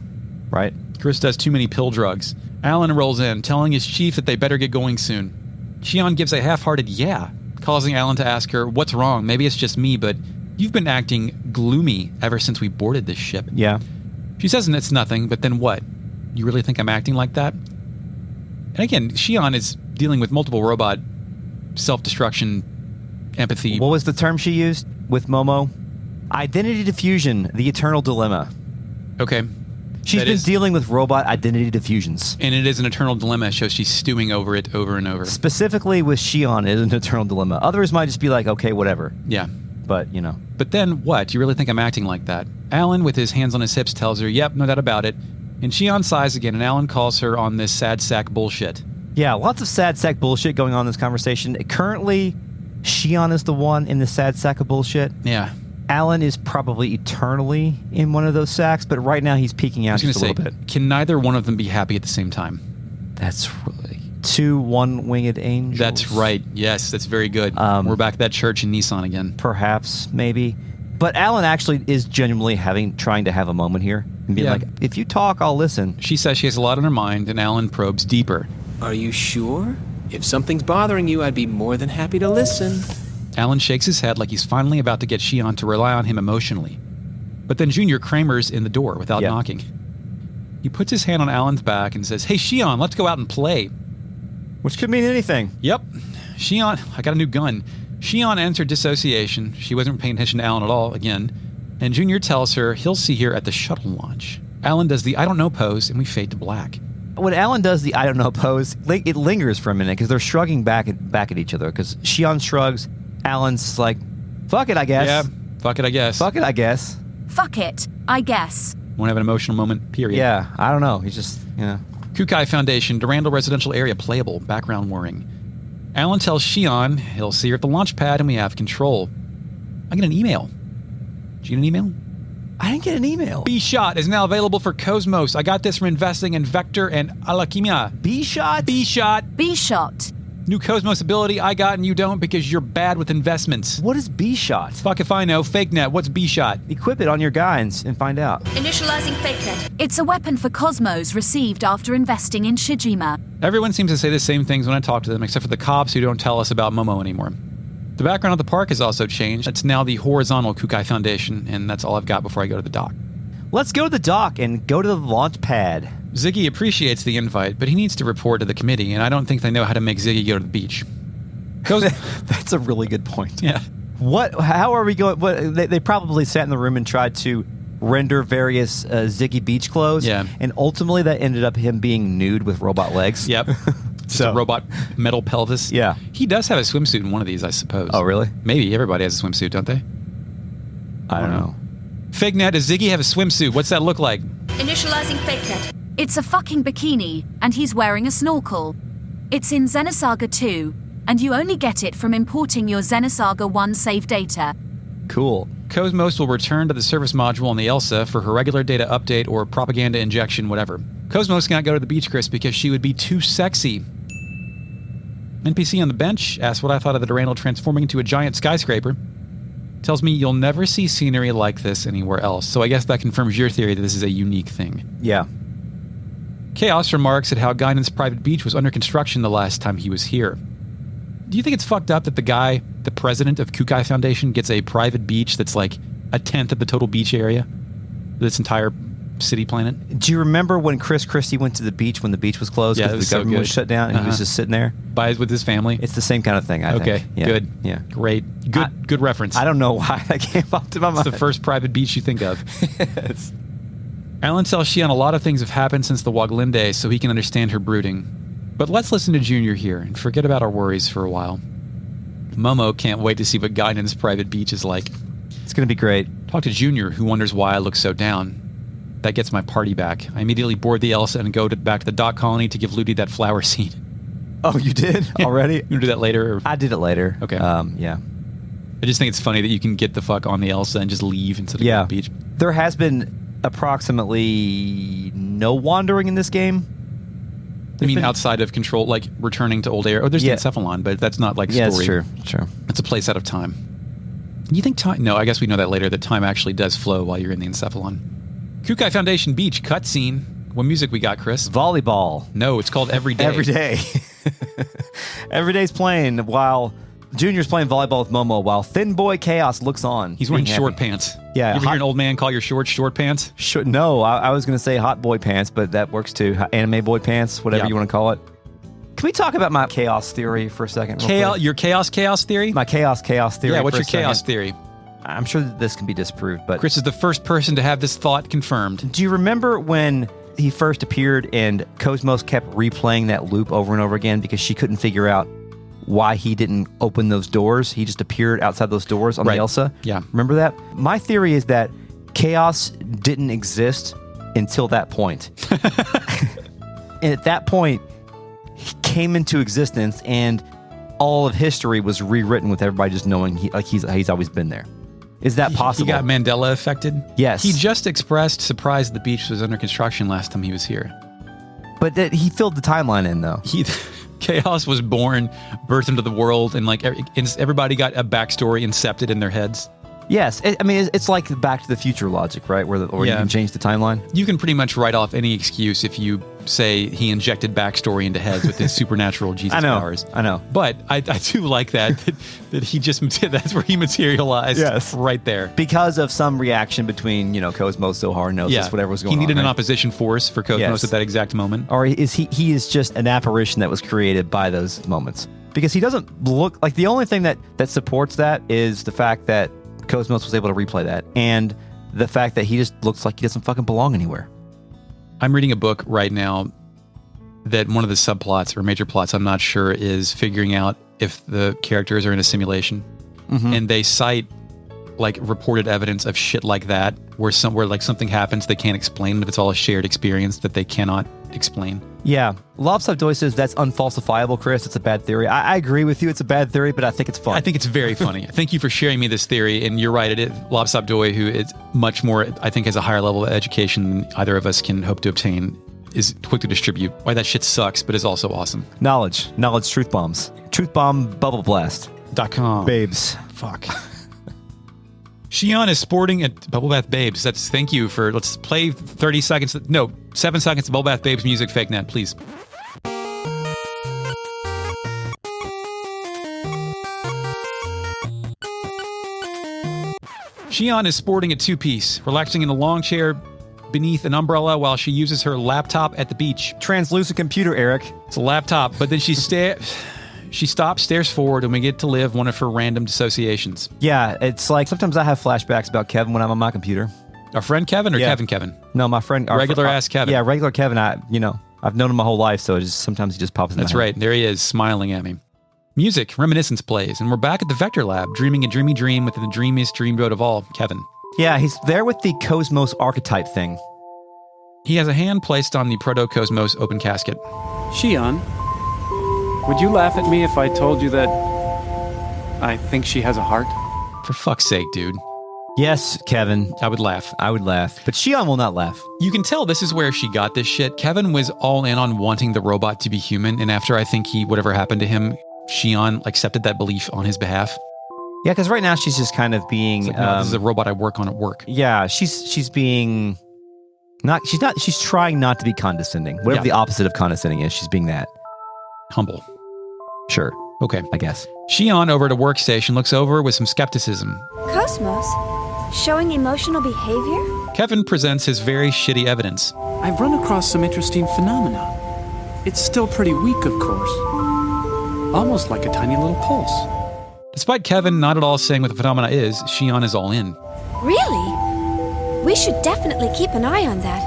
right? Chris does too many pill drugs. Alan rolls in, telling his chief that they better get going soon. Shion gives a half-hearted yeah, causing Alan to ask her, what's wrong? Maybe it's just me, but you've been acting gloomy ever since we boarded this ship. Yeah. She says it's nothing, but then what? You really think I'm acting like that? And again, Shion is dealing with multiple robot self-destruction, empathy. What was the term she used with Momo? Identity diffusion, the eternal dilemma. Okay. She's been dealing with robot identity diffusions. And it is an eternal dilemma, so she's stewing over it over and over. Specifically with Shion, it is an eternal dilemma. Others might just be like, okay, whatever. Yeah. But, you know. But then what? You really think I'm acting like that? Alan, with his hands on his hips, tells her, yep, no doubt about it. And Shion sighs again, and Alan calls her on this sad sack bullshit. Yeah, lots of sad sack bullshit going on in this conversation. Currently, Shion is the one in the sad sack of bullshit. Yeah. Alan is probably eternally in one of those sacks, but right now he's peeking out just a little bit. Can neither one of them be happy at the same time? That's really... 2 one-winged angels. That's right. Yes, that's very good. We're back at that church in Nissan again. Perhaps, maybe. But Alan actually is genuinely trying to have a moment here. And being like, if you talk, I'll listen. She says she has a lot on her mind, and Alan probes deeper. Are you sure? If something's bothering you, I'd be more than happy to listen. Alan shakes his head like he's finally about to get Shion to rely on him emotionally. But then Junior Kramer's in the door without knocking. He puts his hand on Alan's back and says, hey, Shion, let's go out and play. Which could mean anything. Yep. Shion, I got a new gun. Shion entered Dissociation. She wasn't paying attention to Alan at all, again. And Junior tells her he'll see her at the shuttle launch. Alan does the I don't know pose, and we fade to black. When Alan does the I don't know pose, it lingers for a minute because they're shrugging back at each other. Because Shion shrugs, Alan's like, fuck it, I guess. Yeah, fuck it, I guess. Fuck it, I guess. Fuck it, I guess. Won't have an emotional moment, period. Yeah, I don't know. He's just, Kukai Foundation, Durandal residential area playable, background whirring. Alan tells Shion he'll see her at the launch pad and we have control. I get an email. Did you get an email? I didn't get an email. B-Shot is now available for Cosmos. I got this from investing in Vector and Alchemia. B-Shot? B-Shot. B-Shot. New Cosmos ability I got and you don't because you're bad with investments. What is B-Shot? Fuck if I know. Fake net. What's B-Shot? Equip it on your guy and find out. Initializing fake net. It's a weapon for Cosmos received after investing in Shijima. Everyone seems to say the same things when I talk to them, except for the cops who don't tell us about Momo anymore. The background of the park has also changed. It's now the horizontal Kukai Foundation, and that's all I've got before I go to the dock. Let's go to the dock and go to the launch pad. Ziggy appreciates the invite, but he needs to report to the committee, and I don't think they know how to make Ziggy go to the beach. That's a really good point. Yeah. How are we going? They probably sat in the room and tried to render various Ziggy beach clothes. Yeah. And ultimately that ended up him being nude with robot legs. Yep. Just a robot metal pelvis. Yeah. He does have a swimsuit in one of these, I suppose. Oh, really? Maybe everybody has a swimsuit, don't they? I don't know. Fignet, does Ziggy have a swimsuit? What's that look like? Initializing fake net. It's a fucking bikini, and he's wearing a snorkel. It's in Xenosaga 2, and you only get it from importing your Xenosaga 1 save data. Cool. Cosmos will return to the service module on the ELSA for her regular data update or propaganda injection, whatever. Cosmos cannot go to the beach, Chris, because she would be too sexy. NPC on the bench asks what I thought of the Durandal transforming into a giant skyscraper. Tells me you'll never see scenery like this anywhere else. So I guess that confirms your theory that this is a unique thing. Yeah. Chaos remarks at how Gaignun's private beach was under construction the last time he was here. Do you think it's fucked up that the guy, the president of Kukai Foundation, gets a private beach that's like a tenth of the total beach area? This entire city planet? Do you remember when Chris Christie went to the beach when the beach was closed because the government was shut down and he was just sitting there? With his family? It's the same kind of thing, I think. Okay, Yeah. good. Yeah. Great. Good reference. I don't know why that came up to my mind. It's the first private beach you think of. Yes. Alan tells Shion a lot of things have happened since the Waglinde so he can understand her brooding. But let's listen to Junior here and forget about our worries for a while. Momo can't wait to see what Gaignun's private beach is like. It's going to be great. Talk to Junior, who wonders why I look so down. That gets my party back. I immediately board the Elsa and go back to the dock colony to give Ludi that flower seed. Oh, you did? Already? You want to do that later? Or? I did it later. Okay. Yeah. I just think it's funny that you can get the fuck on the Elsa and just leave instead of go to the beach. There has been approximately no wandering in this game. I mean, outside of control, like returning to old area. Oh, there's the Encephalon, but that's not like story. Yeah, it's true. It's a place out of time. You think time... No, I guess we know that later, that time actually does flow while you're in the Encephalon. Kukai Foundation Beach cutscene. What music we got, Chris? Volleyball. No, it's called Every Day. Every Day. Every day's playing while Junior's playing volleyball with Momo while Thin Boy Chaos looks on. He's wearing short pants. Yeah. You ever hear an old man call your shorts short pants? No, I was going to say hot boy pants, but that works too. Anime boy pants, whatever you want to call it. Can we talk about my chaos theory for a second? Your chaos theory? My chaos theory. Yeah, what's your chaos theory? I'm sure that this can be disproved, but... Chris is the first person to have this thought confirmed. Do you remember when he first appeared and Cosmos kept replaying that loop over and over again because she couldn't figure out why he didn't open those doors? He just appeared outside those doors on the Elsa. Yeah. Remember that? My theory is that chaos didn't exist until that point. And at that point, he came into existence and all of history was rewritten with everybody just knowing he's always been there. Is that possible? He got Mandela affected? Yes. He just expressed surprise the beach was under construction last time he was here. But he filled the timeline in, though. Chaos was born, birthed into the world, and everybody got a backstory incepted in their heads. Yes. It's like Back to the Future logic, right? Where you can change the timeline. You can pretty much write off any excuse if you say he injected backstory into heads with his supernatural Jesus powers. I know. But I do like that he just, that's where he materialized right there. Because of some reaction between, Cosmos, Zohar, Gnosis, whatever was going on. He needed an opposition force for Cosmos at that exact moment. Or he is just an apparition that was created by those moments. Because he doesn't look like the only thing that supports that is the fact that Cosmos was able to replay that, and the fact that he just looks like he doesn't fucking belong anywhere. I'm reading a book right now that one of the subplots or major plots, I'm not sure, is figuring out if the characters are in a simulation. Mm-hmm. And they cite reported evidence of shit like that, where something happens they can't explain, but it's all a shared experience that they cannot explain. Yeah. Lobsabdoy says that's unfalsifiable, Chris. It's a bad theory. I agree with you. It's a bad theory, but I think it's fun. I think it's very funny. Thank you for sharing me this theory. And you're right. Lobsabdoy, who is much more, I think, has a higher level of education than either of us can hope to obtain, is quick to distribute why that shit sucks, but is also awesome. Knowledge, truth bombs. Truth bomb bubble blast.com. Babes. Fuck. Shion is sporting a Bubble Bath Babes. Thank you for, let's play 7 seconds of Bubble Bath Babes music, Fake Net, please. Shion is sporting a two-piece, relaxing in a long chair beneath an umbrella while she uses her laptop at the beach. Translucent computer, Eric. It's a laptop, but then she stops, stares forward, and we get to live one of her random dissociations. Yeah, it's like sometimes I have flashbacks about Kevin when I'm on my computer. Our friend Kevin or Kevin? No, my friend. Regular-ass Kevin. Yeah, regular Kevin. I've known him my whole life, so sometimes he just pops in That's right. There he is, smiling at me. Music, Reminiscence plays, and we're back at the Vector Lab, dreaming a dreamy dream within the dreamiest dreamboat of all, Kevin. Yeah, he's there with the Cosmos archetype thing. He has a hand placed on the Proto-Cosmos open casket. Shion, would you laugh at me if I told you that I think she has a heart? For fuck's sake, dude. Yes, Kevin. I would laugh. But Shion will not laugh. You can tell this is where she got this shit. Kevin was all in on wanting the robot to be human, and after I think whatever happened to him, Shion accepted that belief on his behalf. Yeah, because right now she's just kind of being... no, this is a robot I work on at work. Yeah, she's being... She's trying not to be condescending. Whatever the opposite of condescending is, she's being that. Humble. Sure. Okay. I guess. Shion, over at a workstation, looks over with some skepticism. Cosmos? Showing emotional behavior? Kevin presents his very shitty evidence. I've run across some interesting phenomena. It's still pretty weak, of course. Almost like a tiny little pulse. Despite Kevin not at all saying what the phenomena is, Shion is all in. Really? We should definitely keep an eye on that.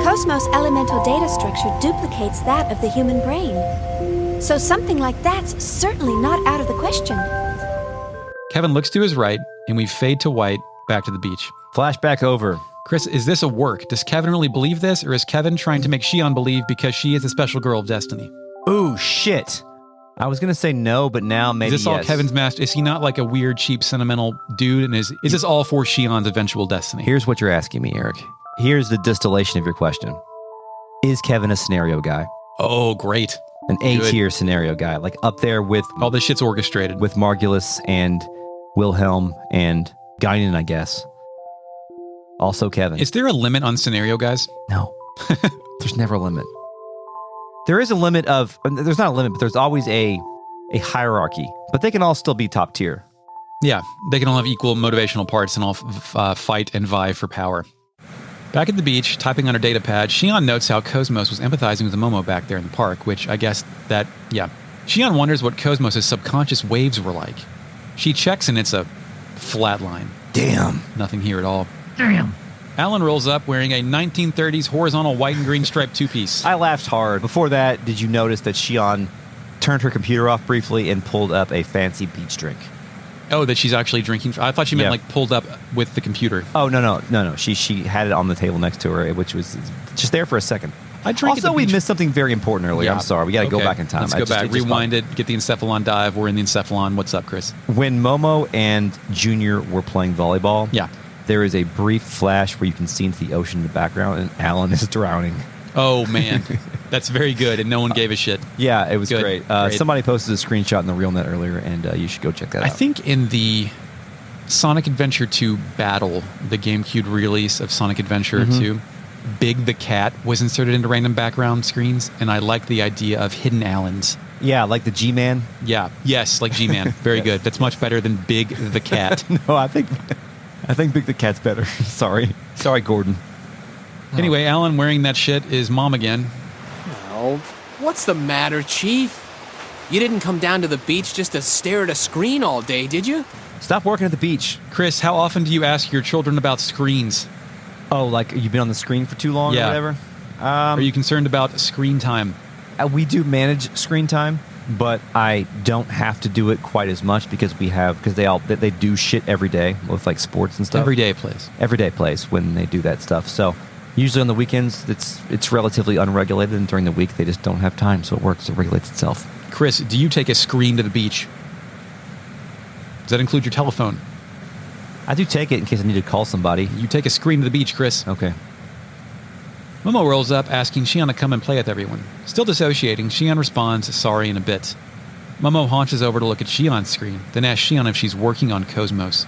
Cosmos' elemental data structure duplicates that of the human brain. So something like that's certainly not out of the question. Kevin looks to his right, and we fade to white back to the beach. Flashback over. Chris, is this a work? Does Kevin really believe this, or is Kevin trying to make Shion believe because she is a special girl of destiny? Ooh, shit. I was going to say no, but now maybe Is this all yes. Kevin's master? Is he not like a weird, cheap, sentimental dude? And is this all for Shion's eventual destiny? Here's what you're asking me, Eric. Here's the distillation of your question. Is Kevin a scenario guy? Oh, great. An A-tier scenario guy, like up there with... All this shit's orchestrated. With Margulis and Wilhelm and Gaignun, I guess. Also Kevin. Is there a limit on scenario guys? No. There's never a limit. There is a limit of... There's not a limit, but there's always a hierarchy. But they can all still be top tier. Yeah, they can all have equal motivational parts and all fight and vie for power. Back at the beach, typing on her data pad, Shion notes how Cosmos was empathizing with the Momo back there in the park, which I guess that, yeah. Shion wonders what Cosmos' subconscious waves were like. She checks and it's a flat line. Damn. Nothing here at all. Damn. Alan rolls up wearing a 1930s horizontal white and green striped two-piece. I laughed hard. Before that, did you notice that Shion turned her computer off briefly and pulled up a fancy beach drink? Oh, that she's actually drinking? I thought she meant like pulled up with the computer. Oh, no. She had it on the table next to her, which was just there for a second. I drank also, we missed something very important earlier. Yeah. I'm sorry. We got to go back in time. Let's go back. Rewind it. Get the encephalon dive. We're in the encephalon. What's up, Chris? When Momo and Junior were playing volleyball, yeah, there is a brief flash where you can see into the ocean in the background, and Alan is drowning. Oh, man. That's very good, and no one gave a shit. Yeah, it was Good. great. Great. Somebody posted a screenshot in the RealNet earlier, and you should go check that out. I think in the Sonic Adventure 2 Battle, the GameCube release of Sonic Adventure 2, Big the Cat was inserted into random background screens, and I like the idea of hidden Allens. Yeah, like the G-Man? Yeah. Yes, like G-Man. Very good. That's much better than Big the Cat. No, I think Big the Cat's better. Sorry, Gordon. Anyway, Alan wearing that shit is mom again. Oh, what's the matter, Chief? You didn't come down to the beach just to stare at a screen all day, did you? Stop working at the beach. Chris, how often do you ask your children about screens? Oh, like you've been on the screen for too long or whatever? Are you concerned about screen time? We do manage screen time, but I don't have to do it quite as much because they do shit every day with like sports and stuff. Every day plays when they do that stuff. So usually on the weekends it's relatively unregulated, and during the week they just don't have time, so it works. It regulates itself. Chris, do you take a screen to the beach? Does that include your telephone? I do take it in case I need to call somebody. You take a screen to the beach, Chris. Okay. Momo rolls up, asking Shion to come and play with everyone. Still dissociating, Shion responds, sorry, in a bit. Momo haunches over to look at Shion's screen, then asks Shion if she's working on Cosmos.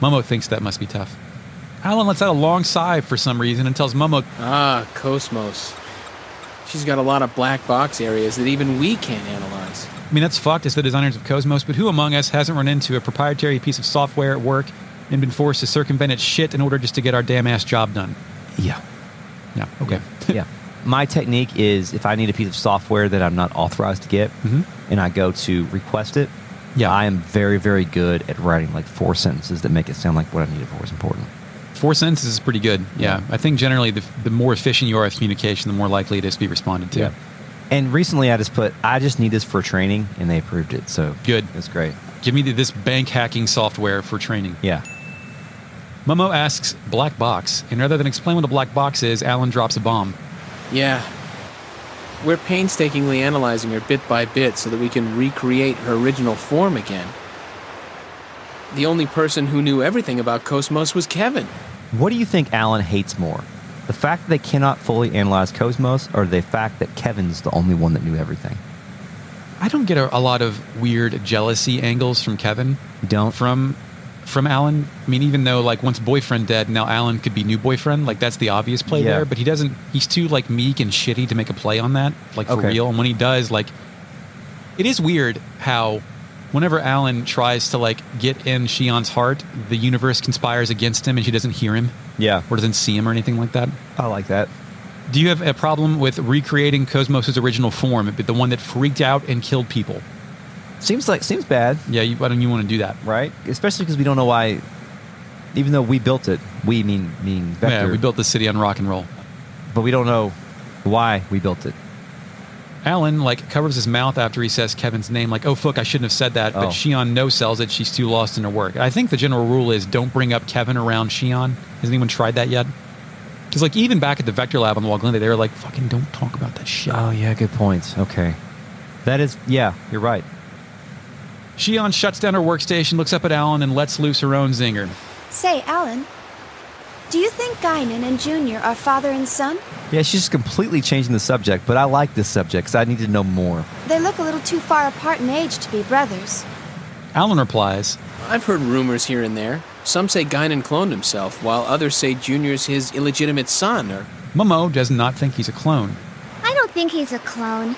Momo thinks that must be tough. Alan lets out a long sigh for some reason and tells Momo, Cosmos. She's got a lot of black box areas that even we can't analyze. I mean, that's fucked as the designers of Cosmos, but who among us hasn't run into a proprietary piece of software at work and been forced to circumvent its shit in order just to get our damn ass job done? Yeah. Yeah, okay. Yeah. My technique is if I need a piece of software that I'm not authorized to get and I go to request it, I am very, very good at writing like 4 sentences that make it sound like what I need it for is important. 4 sentences is pretty good. Yeah. I think generally the more efficient you are with communication, the more likely it is to be responded to. Yeah. And recently I just need this for training, and they approved it. So good. It's great. Give me this bank hacking software for training. Yeah. Momo asks, black box. And rather than explain what a black box is, Alan drops a bomb. Yeah. We're painstakingly analyzing her bit by bit so that we can recreate her original form again. The only person who knew everything about Cosmos was Kevin. What do you think Alan hates more? The fact that they cannot fully analyze Cosmos, or the fact that Kevin's the only one that knew everything? I don't get a lot of weird jealousy angles from Kevin. You don't? From Alan. I mean, even though like once boyfriend dead, now Alan could be new boyfriend. Like that's the obvious play there. But he doesn't. He's too like meek and shitty to make a play on that. Like for real. And when he does, like, it is weird how whenever Alan tries to like get in Shion's heart, the universe conspires against him and she doesn't hear him. Yeah. Or doesn't see him or anything like that. I like that. Do you have a problem with recreating Cosmos' original form, the one that freaked out and killed people? Seems bad. Yeah, why don't you want to do that? Right? Especially because we don't know why Even though we built it. We mean Vector. Yeah, we built the city on rock and roll. But we don't know why we built it. Alan, covers his mouth after he says Kevin's name, oh, fuck, I shouldn't have said that. But Shion no-sells it. She's too lost in her work. I think the general rule is don't bring up Kevin around Shion. Has anyone tried that yet? Because, even back at the Vector Lab on the Wall, they were like, fucking don't talk about that shit. Oh, yeah, good point. Okay. That is, yeah, you're right. Shion shuts down her workstation, looks up at Alan, and lets loose her own zinger. Say, Alan, do you think Gaignun and Junior are father and son? Yeah, she's just completely changing the subject, but I like this subject because I need to know more. They look a little too far apart in age to be brothers. Alan replies, I've heard rumors here and there. Some say Gaignun cloned himself, while others say Junior's his illegitimate son, or... Momo does not think he's a clone. I don't think he's a clone.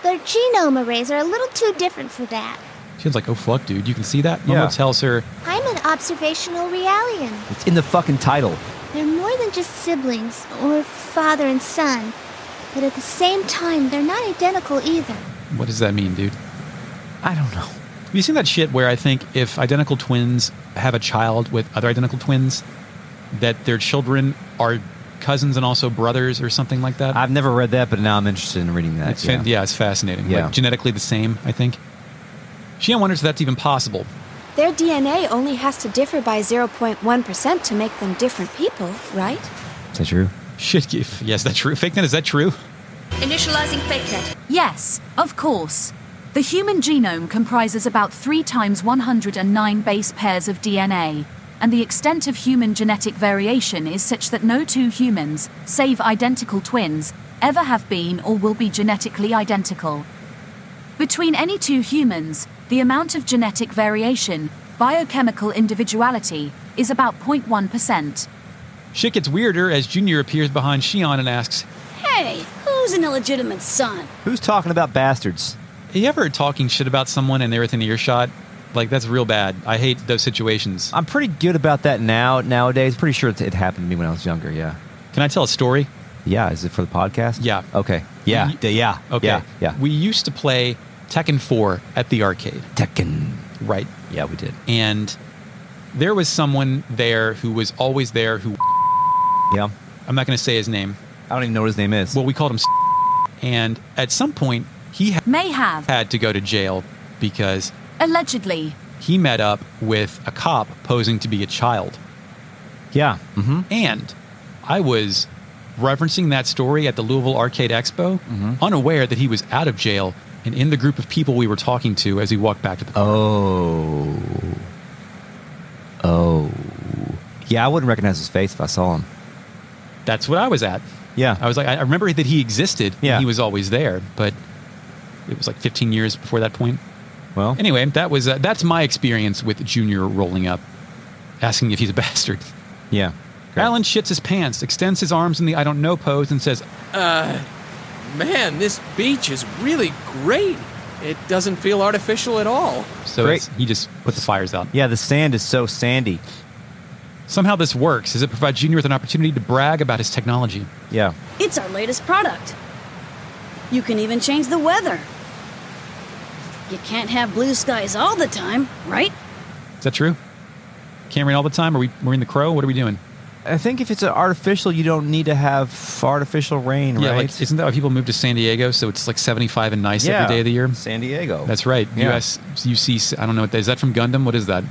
Their genome arrays are a little too different for that. Shion's like, oh, fuck, dude, you can see that? Yeah. Momo tells her, I'm an observational realian. It's in the fucking title. They're more than just siblings, or father and son. But at the same time, they're not identical either. what does that mean, dude? I don't know. Have you seen that shit where I think if identical twins have a child with other identical twins, that their children are cousins and also brothers or something like that? I've never read that, but now I'm interested in reading that. It's fascinating. Yeah. Genetically the same, I think. Shion wonders if that's even possible. Their DNA only has to differ by 0.1% to make them different people, right? Is that true? Shit, yes, that's true. FakeNet, is that true? Initializing FakeNet. Yes, of course. The human genome comprises about 3 times 109 base pairs of DNA, and the extent of human genetic variation is such that no two humans, save identical twins, ever have been or will be genetically identical. Between any two humans, the amount of genetic variation, biochemical individuality, is about 0.1%. Shit gets weirder as Junior appears behind Shion and asks, Hey, who's an illegitimate son? Who's talking about bastards? Have you ever talking shit about someone and they're within earshot? That's real bad. I hate those situations. I'm pretty good about that nowadays. Pretty sure it happened to me when I was younger, yeah. Can I tell a story? Yeah, is it for the podcast? Yeah. Okay. Yeah. Yeah. Okay. Yeah. We used to play Tekken 4 at the arcade. Tekken. Right. Yeah, we did. And there was someone there who was always there who... Yeah. I'm not going to say his name. I don't even know what his name is. Well, we called him... And at some point, he May have. had to go to jail because... Allegedly. He met up with a cop posing to be a child. Yeah. Mm-hmm. And I was referencing that story at the Louisville Arcade Expo, unaware that he was out of jail and in the group of people we were talking to as he walked back to the car. Oh. Yeah, I wouldn't recognize his face if I saw him. That's what I was at. Yeah. I was like, I remember that he existed. Yeah. And he was always there, but it was 15 years before that point. Well, anyway, that's my experience with Junior rolling up, asking if he's a bastard. Yeah. Great. Alan shits his pants, extends his arms in the I don't know pose, and says, Man, this beach is really great. It doesn't feel artificial at all. So he just put the fires out. Yeah, the sand is so sandy. Somehow this works, as it provides Junior with an opportunity to brag about his technology. Yeah. It's our latest product. You can even change the weather. You can't have blue skies all the time, right? Is that true? Can't rain all the time? We're in the Crow? What are we doing? I think if it's artificial, you don't need to have artificial rain, Yeah, right? isn't that why people move to San Diego? So it's 75 and nice every day of the year? San Diego. That's right. Yeah. UC, I don't know what that is. That from Gundam? What is that?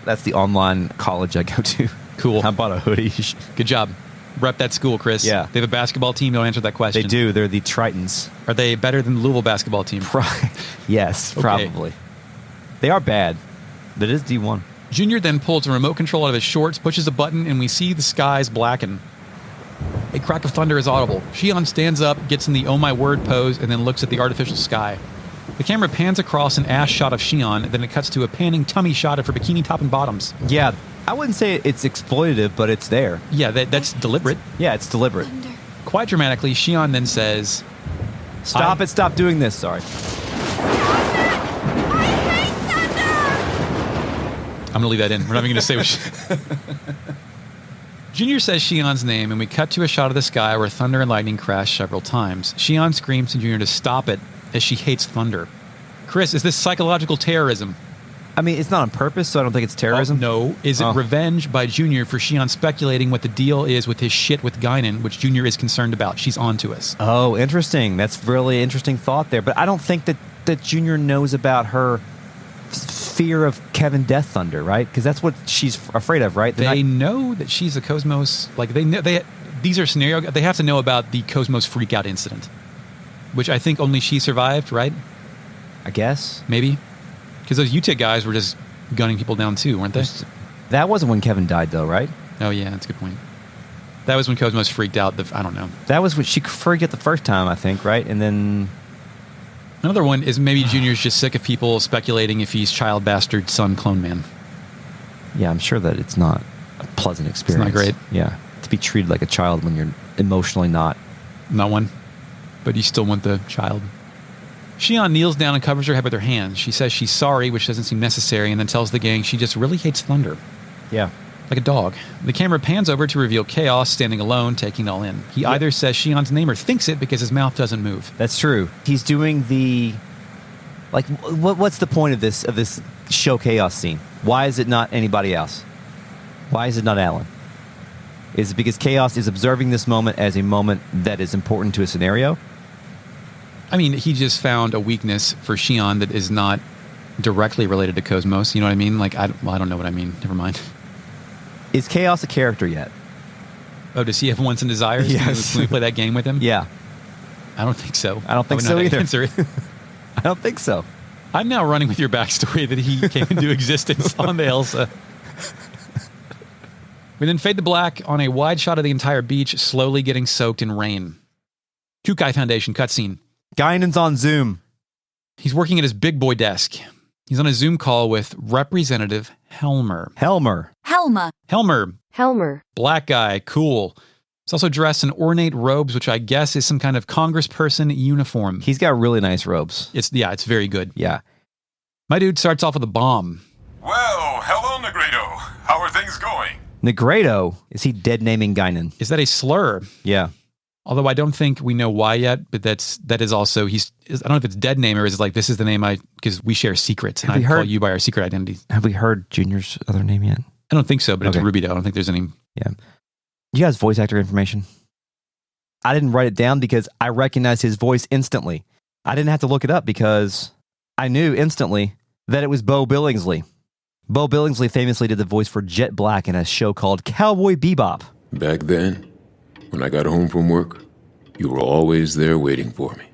That's the online college I go to. Cool. I bought a hoodie. Good job. Rep that school, Chris. Yeah. They have a basketball team. Don't answer that question. They do. They're the Tritons. Are they better than the Louisville basketball team? Yes, Okay. probably. They are bad, but it is D1. Junior then pulls a remote control out of his shorts, pushes a button, and we see the skies blacken. A crack of thunder is audible. Shion stands up, gets in the oh my word pose, and then looks at the artificial sky. The camera pans across an ass shot of Shion, then it cuts to a panning tummy shot of her bikini top and bottoms. Yeah, I wouldn't say it's exploitative, but it's there. Yeah, that's deliberate. Yeah, it's deliberate. Quite dramatically, Shion then says, Stop doing this, sorry. I'm going to leave that in. We're not even going to say what Junior says Shion's name, and we cut to a shot of the sky where thunder and lightning crash several times. Shion screams to Junior to stop it, as she hates thunder. Chris, is this psychological terrorism? I mean, it's not on purpose, so I don't think it's terrorism. No. Is it revenge by Junior for Shion speculating what the deal is with his shit with Gaignun, which Junior is concerned about? She's on to us. Oh, interesting. That's really interesting thought there. But I don't think that Junior knows about her fear of Kevin Death Thunder, right? Because that's what she's afraid of, right? They know that she's a Cosmos. Like, these are scenario. They have to know about the Cosmos freak-out incident, which I think only she survived, right? I guess. Maybe. Because those UTIC guys were just gunning people down too, weren't they? That wasn't when Kevin died, though, right? Oh, yeah, that's a good point. That was when Cosmos freaked out. I don't know. That was when she freaked out the first time, I think, right? And then... Another one is maybe Junior's just sick of people speculating if he's child bastard son clone man. Yeah, I'm sure that it's not a pleasant experience. It's not great. Yeah, to be treated like a child when you're emotionally not. Not one. But you still want the child. Shion kneels down and covers her head with her hands. She says she's sorry, which doesn't seem necessary, and then tells the gang she just really hates thunder. Yeah. Like a dog. The camera pans over to reveal Chaos standing alone, taking it all in. He either says Shion's name or thinks it because his mouth doesn't move. That's true. He's doing the... Like, what's the point of this show Chaos scene? Why is it not anybody else? Why is it not Alan? Is it because Chaos is observing this moment as a moment that is important to a scenario? I mean, he just found a weakness for Shion that is not directly related to Cosmos. You know what I mean? Like, I don't know what I mean. Never mind. Is Chaos a character yet? Oh, does he have wants and desires? Yes. Can we play that game with him? Yeah. I don't think so. I don't think so either. Answer. I don't think so. I'm now running with your backstory that he came into existence on the Elsa. We then fade to black on a wide shot of the entire beach, slowly getting soaked in rain. Kukai Foundation cutscene. Gaignun's on Zoom. He's working at his big boy desk. He's on a Zoom call with Representative Helmer. Helmer. Black guy, cool. He's also dressed in ornate robes, which I guess is some kind of congressperson uniform. He's got really nice robes. It's very good. Yeah. My dude starts off with a bomb. Well, hello, Negredo. How are things going? Negredo? Is he dead naming Gaignun? Is that a slur? Yeah. Although I don't think we know why yet, but that is also, I don't know if it's dead name or is it like, this is the name because we share secrets and I call you by our secret identities. Have we heard Junior's other name yet? I don't think so, but It's Rubido. I don't think there's any. Yeah. You guys voice actor information? I didn't write it down because I recognized his voice instantly. I didn't have to look it up because I knew instantly that it was Bo Billingsley. Bo Billingsley famously did the voice for Jet Black in a show called Cowboy Bebop. Back then, when I got home from work, you were always there waiting for me.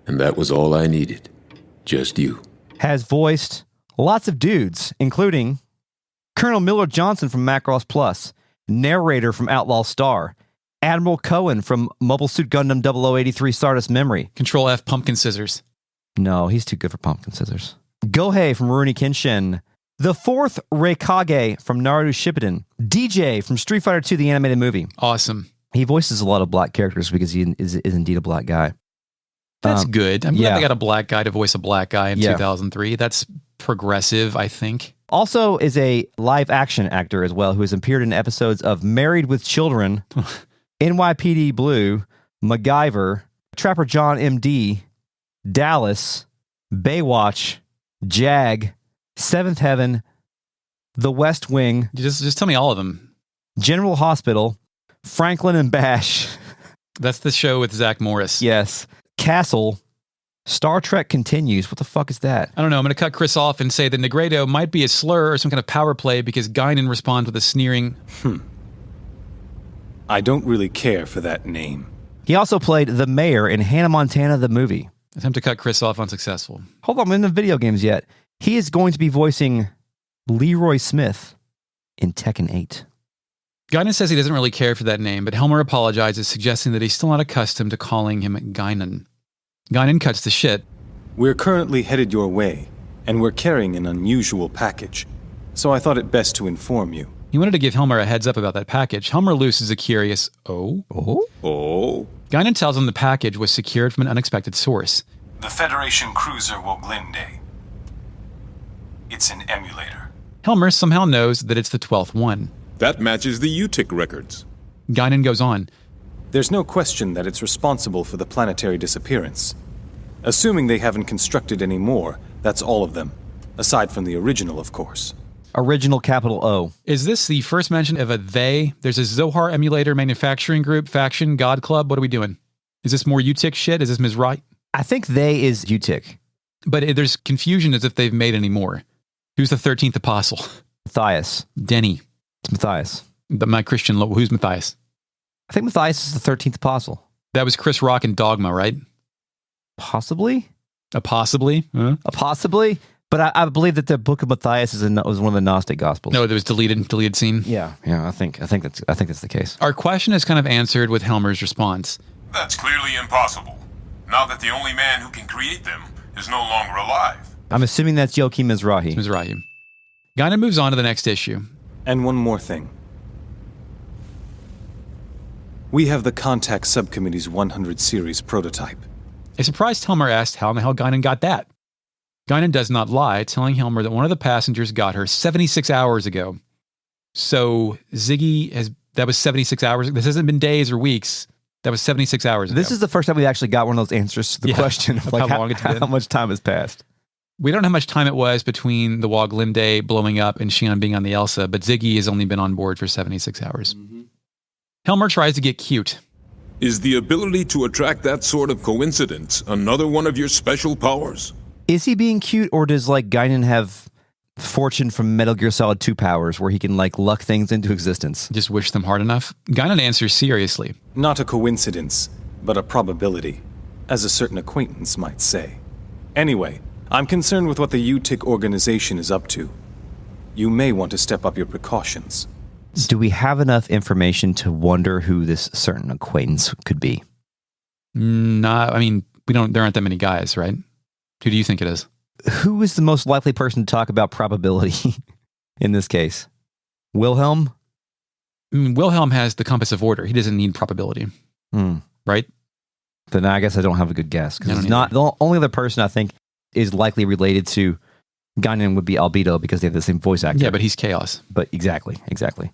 And that was all I needed. Just you. Has voiced lots of dudes, including Colonel Miller Johnson from Macross Plus, narrator from Outlaw Star, Admiral Cohen from Mobile Suit Gundam 0083 Stardust Memory. Control F pumpkin scissors. No, he's too good for pumpkin scissors. Gohei from Rurouni Kenshin. The fourth Reikage from Naruto Shippuden. DJ from Street Fighter 2, the animated movie. Awesome. He voices a lot of black characters because he is indeed a black guy. That's good. I'm glad they got a black guy to voice a black guy in 2003. That's progressive, I think. Also is a live action actor as well who has appeared in episodes of Married with Children, NYPD Blue, MacGyver, Trapper John MD, Dallas, Baywatch, Jag, Seventh Heaven, The West Wing. Just tell me all of them. General Hospital, Franklin and Bash. That's the show with Zach Morris. Yes. Castle. Star Trek Continues. What the fuck is that? I don't know. I'm going to cut Chris off and say that Negredo might be a slur or some kind of power play because Gaignun responds with a sneering, I don't really care for that name. He also played the mayor in Hannah Montana, the movie. Attempt to cut Chris off unsuccessful. Hold on, I'm in the video games yet. He is going to be voicing Leroy Smith in Tekken 8. Gaignun says he doesn't really care for that name, but Helmer apologizes, suggesting that he's still not accustomed to calling him Gaignun. Gaignun cuts the shit. We're currently headed your way, and we're carrying an unusual package, so I thought it best to inform you. He wanted to give Helmer a heads up about that package. Helmer looses a curious, Oh? Gaignun tells him the package was secured from an unexpected source. The Federation cruiser Woglinde. It's an emulator. Helmer somehow knows that it's the 12th one. That matches the UTIC records. Gaignun goes on. There's no question that it's responsible for the planetary disappearance. Assuming they haven't constructed any more, that's all of them. Aside from the original, of course. Original capital O. Is this the first mention of a they? There's a Zohar emulator manufacturing group, faction, God Club. What are we doing? Is this more UTIC shit? Is this Mizrahi? I think they is UTIC. But there's confusion as if they've made any more. Who's the 13th apostle? Matthias. Denny. It's Matthias. My Christian, who's Matthias? I think Matthias is the 13th apostle. That was Chris Rock in Dogma, right? Possibly? A possibly? Huh? A possibly? But I believe that the Book of Matthias was one of the Gnostic Gospels. No, there was deleted scene. Yeah. I think that's the case. Our question is kind of answered with Helmer's response. That's clearly impossible. Now that the only man who can create them is no longer alive. I'm assuming that's Yoki Mizrahi. Mizrahi. Gaignun moves on to the next issue. And one more thing. We have the Contact Subcommittee's 100 series prototype. A surprised Helmer asked how in the hell Gaignun got that. Gaignun does not lie, telling Helmer that one of the passengers got her 76 hours ago. So that was 76 hours. This hasn't been days or weeks. That was 76 hours ago. This is the first time we actually got one of those answers to the question of like how much time has passed. We don't know how much time it was between the Wog Limday blowing up and Shion being on the Elsa, but Ziggy has only been on board for 76 hours. Mm-hmm. Helmer tries to get cute. Is the ability to attract that sort of coincidence another one of your special powers? Is he being cute, or does like Gaignun have fortune from Metal Gear Solid 2 powers where he can like luck things into existence? Just wish them hard enough? Gaignun answers seriously. Not a coincidence, but a probability, as a certain acquaintance might say. Anyway, I'm concerned with what the UTIC organization is up to. You may want to step up your precautions. Do we have enough information to wonder who this certain acquaintance could be? There aren't that many guys, right? Who do you think it is? Who is the most likely person to talk about probability in this case? Wilhelm? Wilhelm has the compass of order. He doesn't need probability. Right? Then I guess I don't have a good guess. Because it's not the only other person I think is likely related to Gaignun would be Albedo because they have the same voice actor. Yeah, but he's Chaos. But exactly.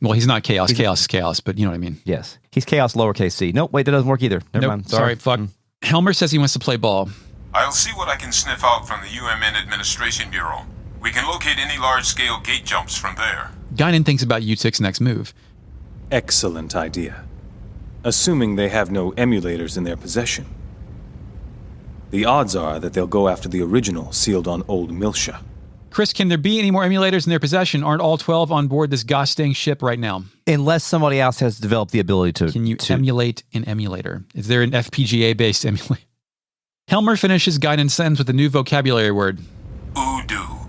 Well, he's not Chaos. Chaos is Chaos, but you know what I mean. Yes. He's Chaos lowercase c. Nope, wait, that doesn't work either. Never mind. Sorry, fuck. Helmer says he wants to play ball. I'll see what I can sniff out from the UMN Administration Bureau. We can locate any large-scale gate jumps from there. Gaignun thinks about UTIC's next move. Excellent idea. Assuming they have no emulators in their possession. The odds are that they'll go after the original sealed on Old Milsha. Chris, can there be any more emulators in their possession? Aren't all 12 on board this gosh-dang ship right now? Unless somebody else has developed the ability to... Can you emulate an emulator? Is there an FPGA-based emulator? Helmer finishes Gaignun's sentence with a new vocabulary word. Oodoo.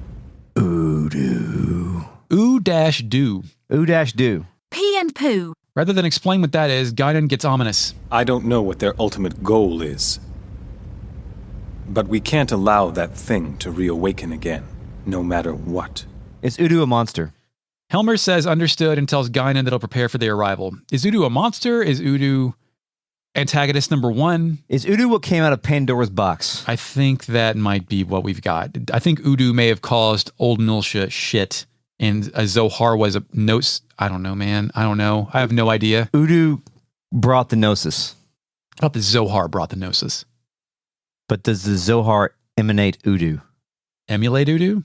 Oodoo. Oo-do. Oo-do. Pee and poo. Rather than explain what that is, Gaignun gets ominous. I don't know what their ultimate goal is. But we can't allow that thing to reawaken again, no matter what. Is Udu a monster? Helmer says understood and tells Gaignun that he'll prepare for their arrival. Is Udu a monster? Is Udu antagonist number one? Is Udu what came out of Pandora's box? I think that might be what we've got. I think Udu may have caused Old Milsha shit, and a Zohar was a Gnosis. I don't know, man. I don't know. I have no idea. Udu brought the Gnosis. I thought the Zohar brought the Gnosis. But does the Zohar emanate Udu? Emulate Udu?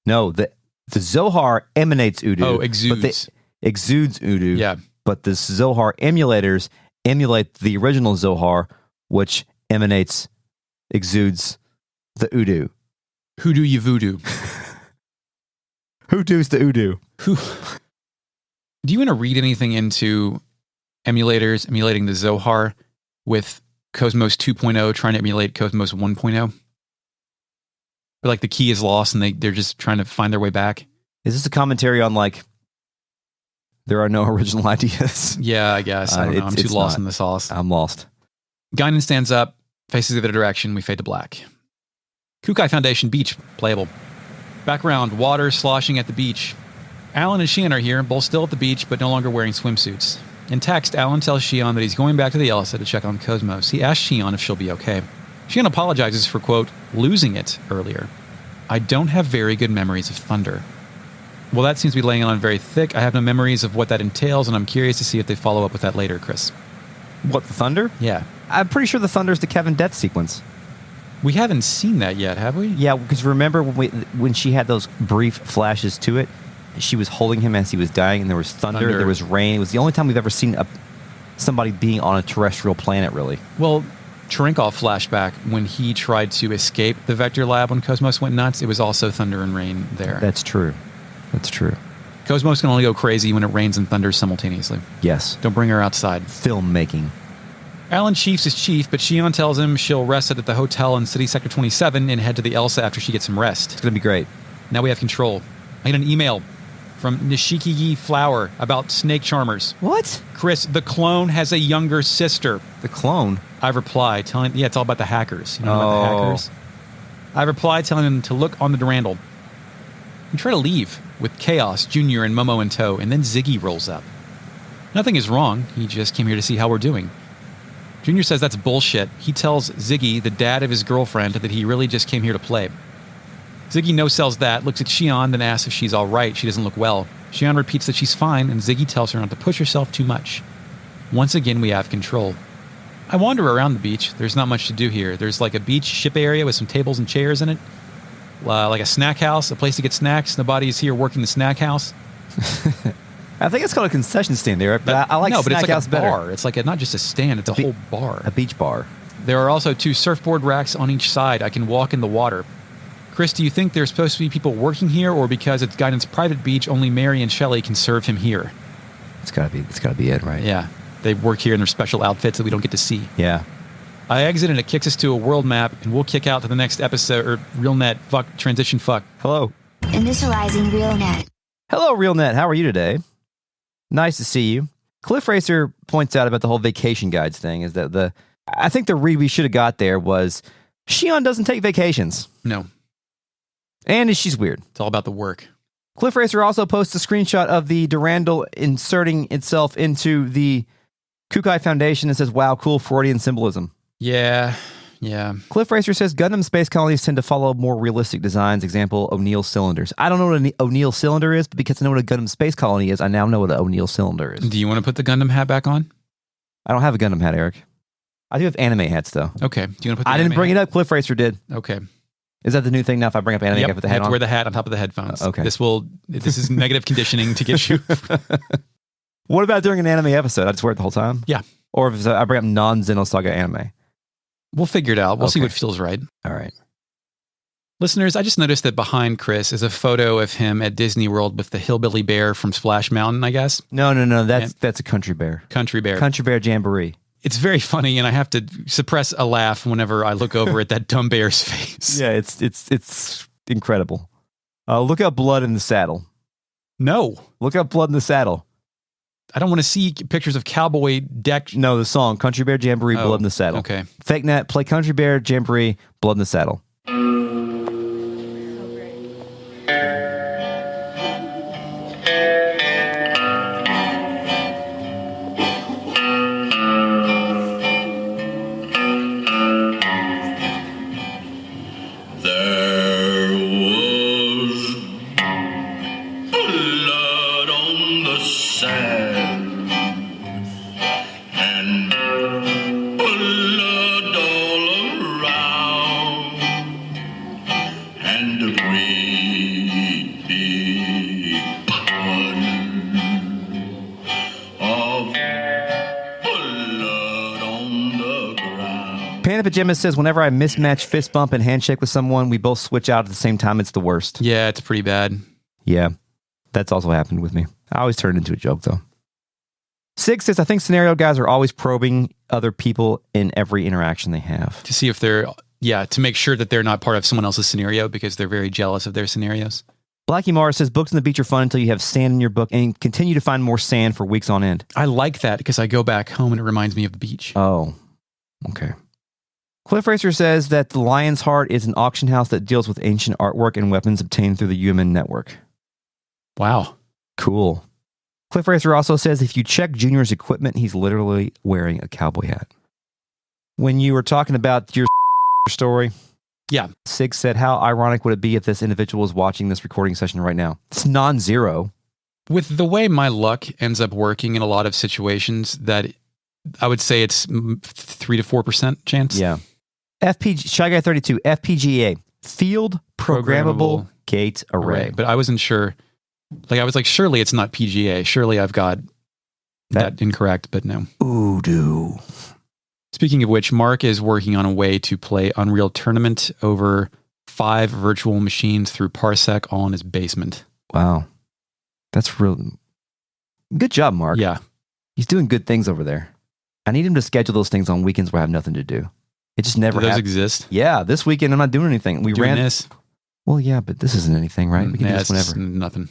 No, the Zohar emanates Udu. Oh, exudes. Exudes Udu. Yeah. But the Zohar emulators emulate the original Zohar, which exudes the Udu. Who do you voodoo? Who does the Udu? Do you want to read anything into emulators emulating the Zohar with Cosmos 2.0 trying to emulate Cosmos 1.0? But like the key is lost and they're just trying to find their way back. Is this a commentary on like there are no original ideas? Yeah, I guess. I don't know. I'm too lost in the sauce. I'm lost. Gaignun stands up, faces the other direction. We fade to black. Kukai Foundation beach, playable. Background, water sloshing at the beach. Alan and Shion are here, both still at the beach, but no longer wearing swimsuits. In text, Alan tells Shion that he's going back to the Elsa to check on Cosmos. He asks Shion if she'll be okay. Shion apologizes for, quote, losing it earlier. I don't have very good memories of thunder. Well, that seems to be laying on very thick. I have no memories of what that entails, and I'm curious to see if they follow up with that later, Chris. What, the thunder? Yeah. I'm pretty sure the thunder is the Kevin Death sequence. We haven't seen that yet, have we? Yeah, because remember when she had those brief flashes to it, she was holding him as he was dying, and there was thunder. There was rain. It was the only time we've ever seen somebody being on a terrestrial planet, really. Well, Cherenkov flashback, when he tried to escape the Vector Lab when Cosmos went nuts, it was also thunder and rain there. That's true. That's true. Cosmos can only go crazy when it rains and thunders simultaneously. Yes. Don't bring her outside. Filmmaking. Alan Chiefs is chief, but Shion tells him she'll rest at the hotel in City Sector 27 and head to the Elsa after she gets some rest. It's going to be great. Now we have control. I get an email from Nishiki Flower about snake charmers. What? Chris, the clone has a younger sister. The clone? I reply, telling it's all about the hackers. You know about the hackers? I reply, telling him to look on the Durandal. We try to leave with Chaos, Junior, and Momo in tow, and then Ziggy rolls up. Nothing is wrong. He just came here to see how we're doing. Junior says that's bullshit. He tells Ziggy, the dad of his girlfriend, that he really just came here to play. Ziggy no-sells that, looks at Shion, then asks if she's all right. She doesn't look well. Shion repeats that she's fine, and Ziggy tells her not to push herself too much. Once again, we have control. I wander around the beach. There's not much to do here. There's like a beach ship area with some tables and chairs in it. Like a snack house, a place to get snacks. Nobody's here working the snack house. I think it's called a concession stand there, but I like no, but snack it's like house a better. bar. It's like not just a stand, it's a whole bar. A beach bar. There are also 2 surfboard racks on each side. I can walk in the water. Chris, do you think there's supposed to be people working here, or because it's Gaignun's private beach, only Mary and Shelley can serve him here? It's gotta be it, right? Yeah. They work here in their special outfits that we don't get to see. Yeah. I exit and it kicks us to a world map, and we'll kick out to the next episode, or RealNet, transition. Hello. Initializing RealNet. Hello, RealNet. How are you today? Nice to see you. Cliff Racer points out about the whole vacation guides thing, is that I think the read we should have got there was Shion doesn't take vacations. No. And she's weird. It's all about the work. Cliff Racer also posts a screenshot of the Durandal inserting itself into the Kukai Foundation and says, wow, cool Freudian symbolism. Yeah. Cliff Racer says Gundam space colonies tend to follow more realistic designs. Example, O'Neill cylinders. I don't know what an O'Neill cylinder is, but because I know what a Gundam space colony is, I now know what an O'Neill cylinder is. Do you want to put the Gundam hat back on? I don't have a Gundam hat, Eric. I do have anime hats, though. Okay. Do you want to put the I didn't bring it up. Cliff Racer did. Okay. Is that the new thing now if I bring up anime, I put the hat you have on? to wear the hat on top of the headphones. Okay. This is negative conditioning to get you. What about during an anime episode? I just wear it the whole time? Yeah. Or if I bring up non-Xenosaga anime? We'll figure it out. We'll see what feels right. All right. Listeners, I just noticed that behind Chris is a photo of him at Disney World with the hillbilly bear from Splash Mountain, I guess. No. That's a country bear. Country bear. Country bear jamboree. It's very funny, and I have to suppress a laugh whenever I look over at that dumb bear's face. Yeah, it's incredible. Look up Blood in the Saddle. No. Look up Blood in the Saddle. I don't want to see pictures of cowboy deck. No, the song Country Bear Jamboree, Blood in the Saddle. Okay. Fake Net, play Country Bear Jamboree, Blood in the Saddle. Panda Pajamas says, whenever I mismatch fist bump and handshake with someone, we both switch out at the same time. It's the worst. Yeah, it's pretty bad. Yeah, that's also happened with me. I always turn it into a joke, though. Sig says, I think scenario guys are always probing other people in every interaction they have. To see if they're, to make sure that they're not part of someone else's scenario because they're very jealous of their scenarios. Blackie Mara says, books on the beach are fun until you have sand in your book and continue to find more sand for weeks on end. I like that because I go back home and it reminds me of the beach. Oh, okay. Cliff Racer says that the Lion's Heart is an auction house that deals with ancient artwork and weapons obtained through the UMN network. Wow. Cool. Cliff Racer also says if you check Junior's equipment, he's literally wearing a cowboy hat. When you were talking about your story, Sig said, how ironic would it be if this individual was watching this recording session right now? It's non-zero. With the way my luck ends up working in a lot of situations, that I would say it's 3 to 4% chance. Yeah. Shy Guy 32, FPGA, Field Programmable Gate Array. But I wasn't sure. Like, I was like, surely it's not PGA. Surely I've got that incorrect, but no. Ooh-doo. Speaking of which, Mark is working on a way to play Unreal Tournament over 5 virtual machines through Parsec, all in his basement. Wow. That's real. Good job, Mark. Yeah. He's doing good things over there. I need him to schedule those things on weekends where I have nothing to do. It just never Do those exist? Yeah, this weekend I'm not doing anything. We Doing ran this. Well, yeah, but this isn't anything, right? We can do this it's whenever. nothing.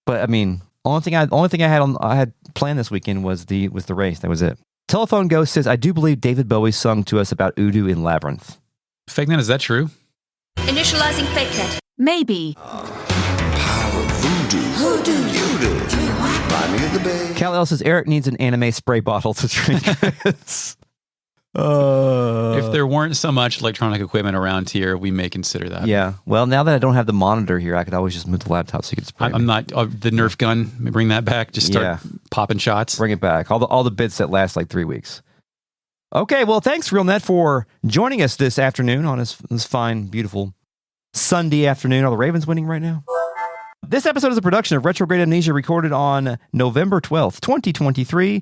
But I mean, only thing I had planned this weekend was the race. That was it. Telephone Ghost says, I do believe David Bowie sung to us about Udu in Labyrinth. Fake Net, is that true? Initializing fake net. Maybe. Cal L says, Eric needs an anime spray bottle to drink this. If there weren't so much electronic equipment around here, we may consider that. Yeah. Well, now that I don't have the monitor here, I could always just move the laptop so you could spray I'm not the Nerf gun. Bring that back. Just start popping shots. Bring it back. All the bits that last like 3 weeks. Okay. Well, thanks, RealNet, for joining us this afternoon on this fine, beautiful Sunday afternoon. Are the Ravens winning right now? This episode is a production of Retrograde Amnesia, recorded on November 12th, 2023.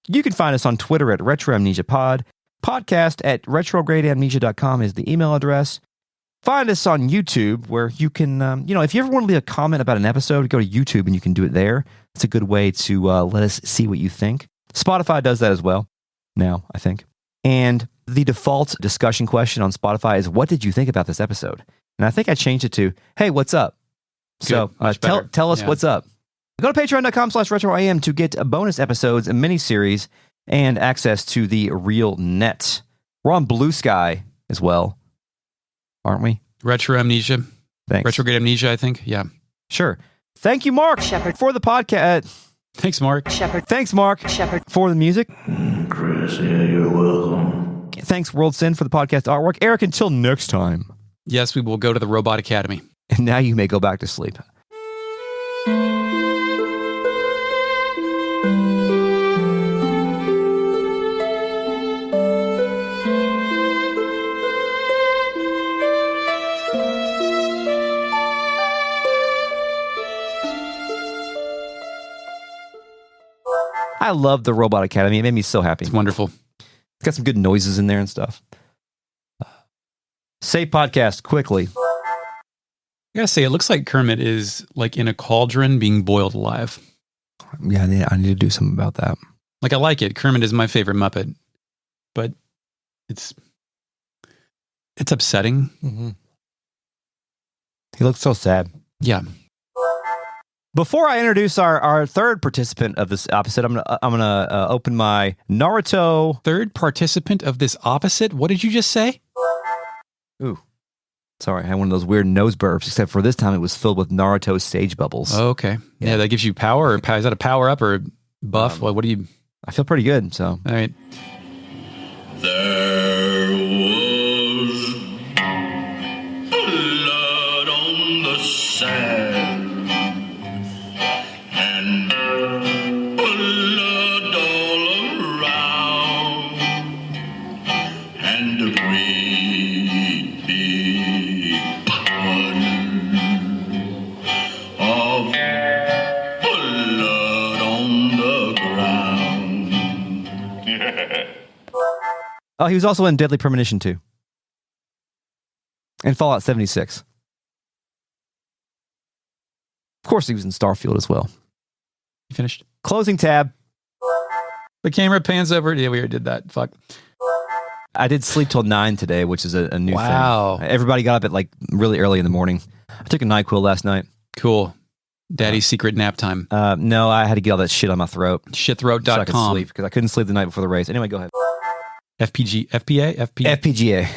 You can find us on Twitter at RetroAmnesiaPod. Podcast at retrogradeamnesia.com is the email address. Find us on YouTube, where you can, if you ever want to leave a comment about an episode, go to YouTube and you can do it there. It's a good way to let us see what you think. Spotify does that as well now, I think. And the default discussion question on Spotify is, what did you think about this episode? And I think I changed it to, hey, what's up? Good, so tell us what's up. Go to patreon.com/retroam to get bonus episodes and miniseries and access to the Real Net. We're on Blue Sky as well, aren't we? Retro Amnesia. Thanks. Retrograde Amnesia, I think. Yeah. Sure. Thank you, Mark, for the podcast. Thanks, Mark. Thanks, Mark, for the music. Chris, yeah, you're welcome. Thanks, World Sin, for the podcast artwork. Eric, until next time. Yes, we will go to the Robot Academy. And now you may go back to sleep. I love the Robot Academy. It made me so happy. It's wonderful. It's got some good noises in there and stuff. Say podcast quickly. I gotta say, it looks like Kermit is like in a cauldron being boiled alive. Yeah, I need to do something about that. Like, I like it. Kermit is my favorite Muppet, but it's upsetting. Mm-hmm. He looks so sad. Yeah. Before I introduce our third participant of this opposite, I'm gonna open my Naruto. Third participant of this opposite? What did you just say? Ooh. Sorry, I had one of those weird nose burps, except for this time it was filled with Naruto sage bubbles. Oh, okay. Yeah, that gives you power. Or is that a power up or a buff? What do you... I feel pretty good, so... All right. There was blood on the sand and blood all around and a great big puddle of blood on the ground. Oh, he was also in Deadly Premonition 2. And Fallout 76. Of course, he was in Starfield as well. You finished? Closing tab. The camera pans over. Yeah, we already did that. Fuck. I did sleep till 9 today, which is a new Wow. thing. Everybody got up at like really early in the morning. I took a NyQuil last night. Cool. Daddy's secret nap time. No, I had to get all that shit on my throat. Shitthroat.com. So I could sleep, because I couldn't sleep the night before the race. Anyway, go ahead. FPGA.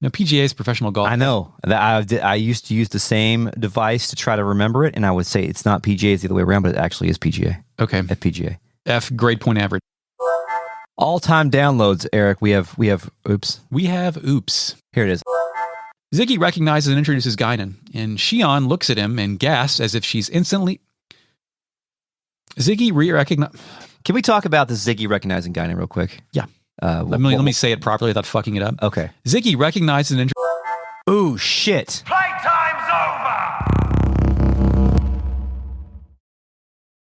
No, PGA is professional golf. I know. I used to use the same device to try to remember it, and I would say it's not PGA, it's the other way around, but it actually is PGA. Okay. FPGA. F, grade point average. All-time downloads, Eric. We have oops. We have oops. Here it is. Ziggy recognizes and introduces Gaignun, and Shion looks at him and gasps as if she's instantly... Ziggy recognizes... Can we talk about the Ziggy recognizing Gaignun real quick? Yeah. Let me say it properly without fucking it up. Okay. Ziggy recognizes an Ooh, shit. Playtime's over!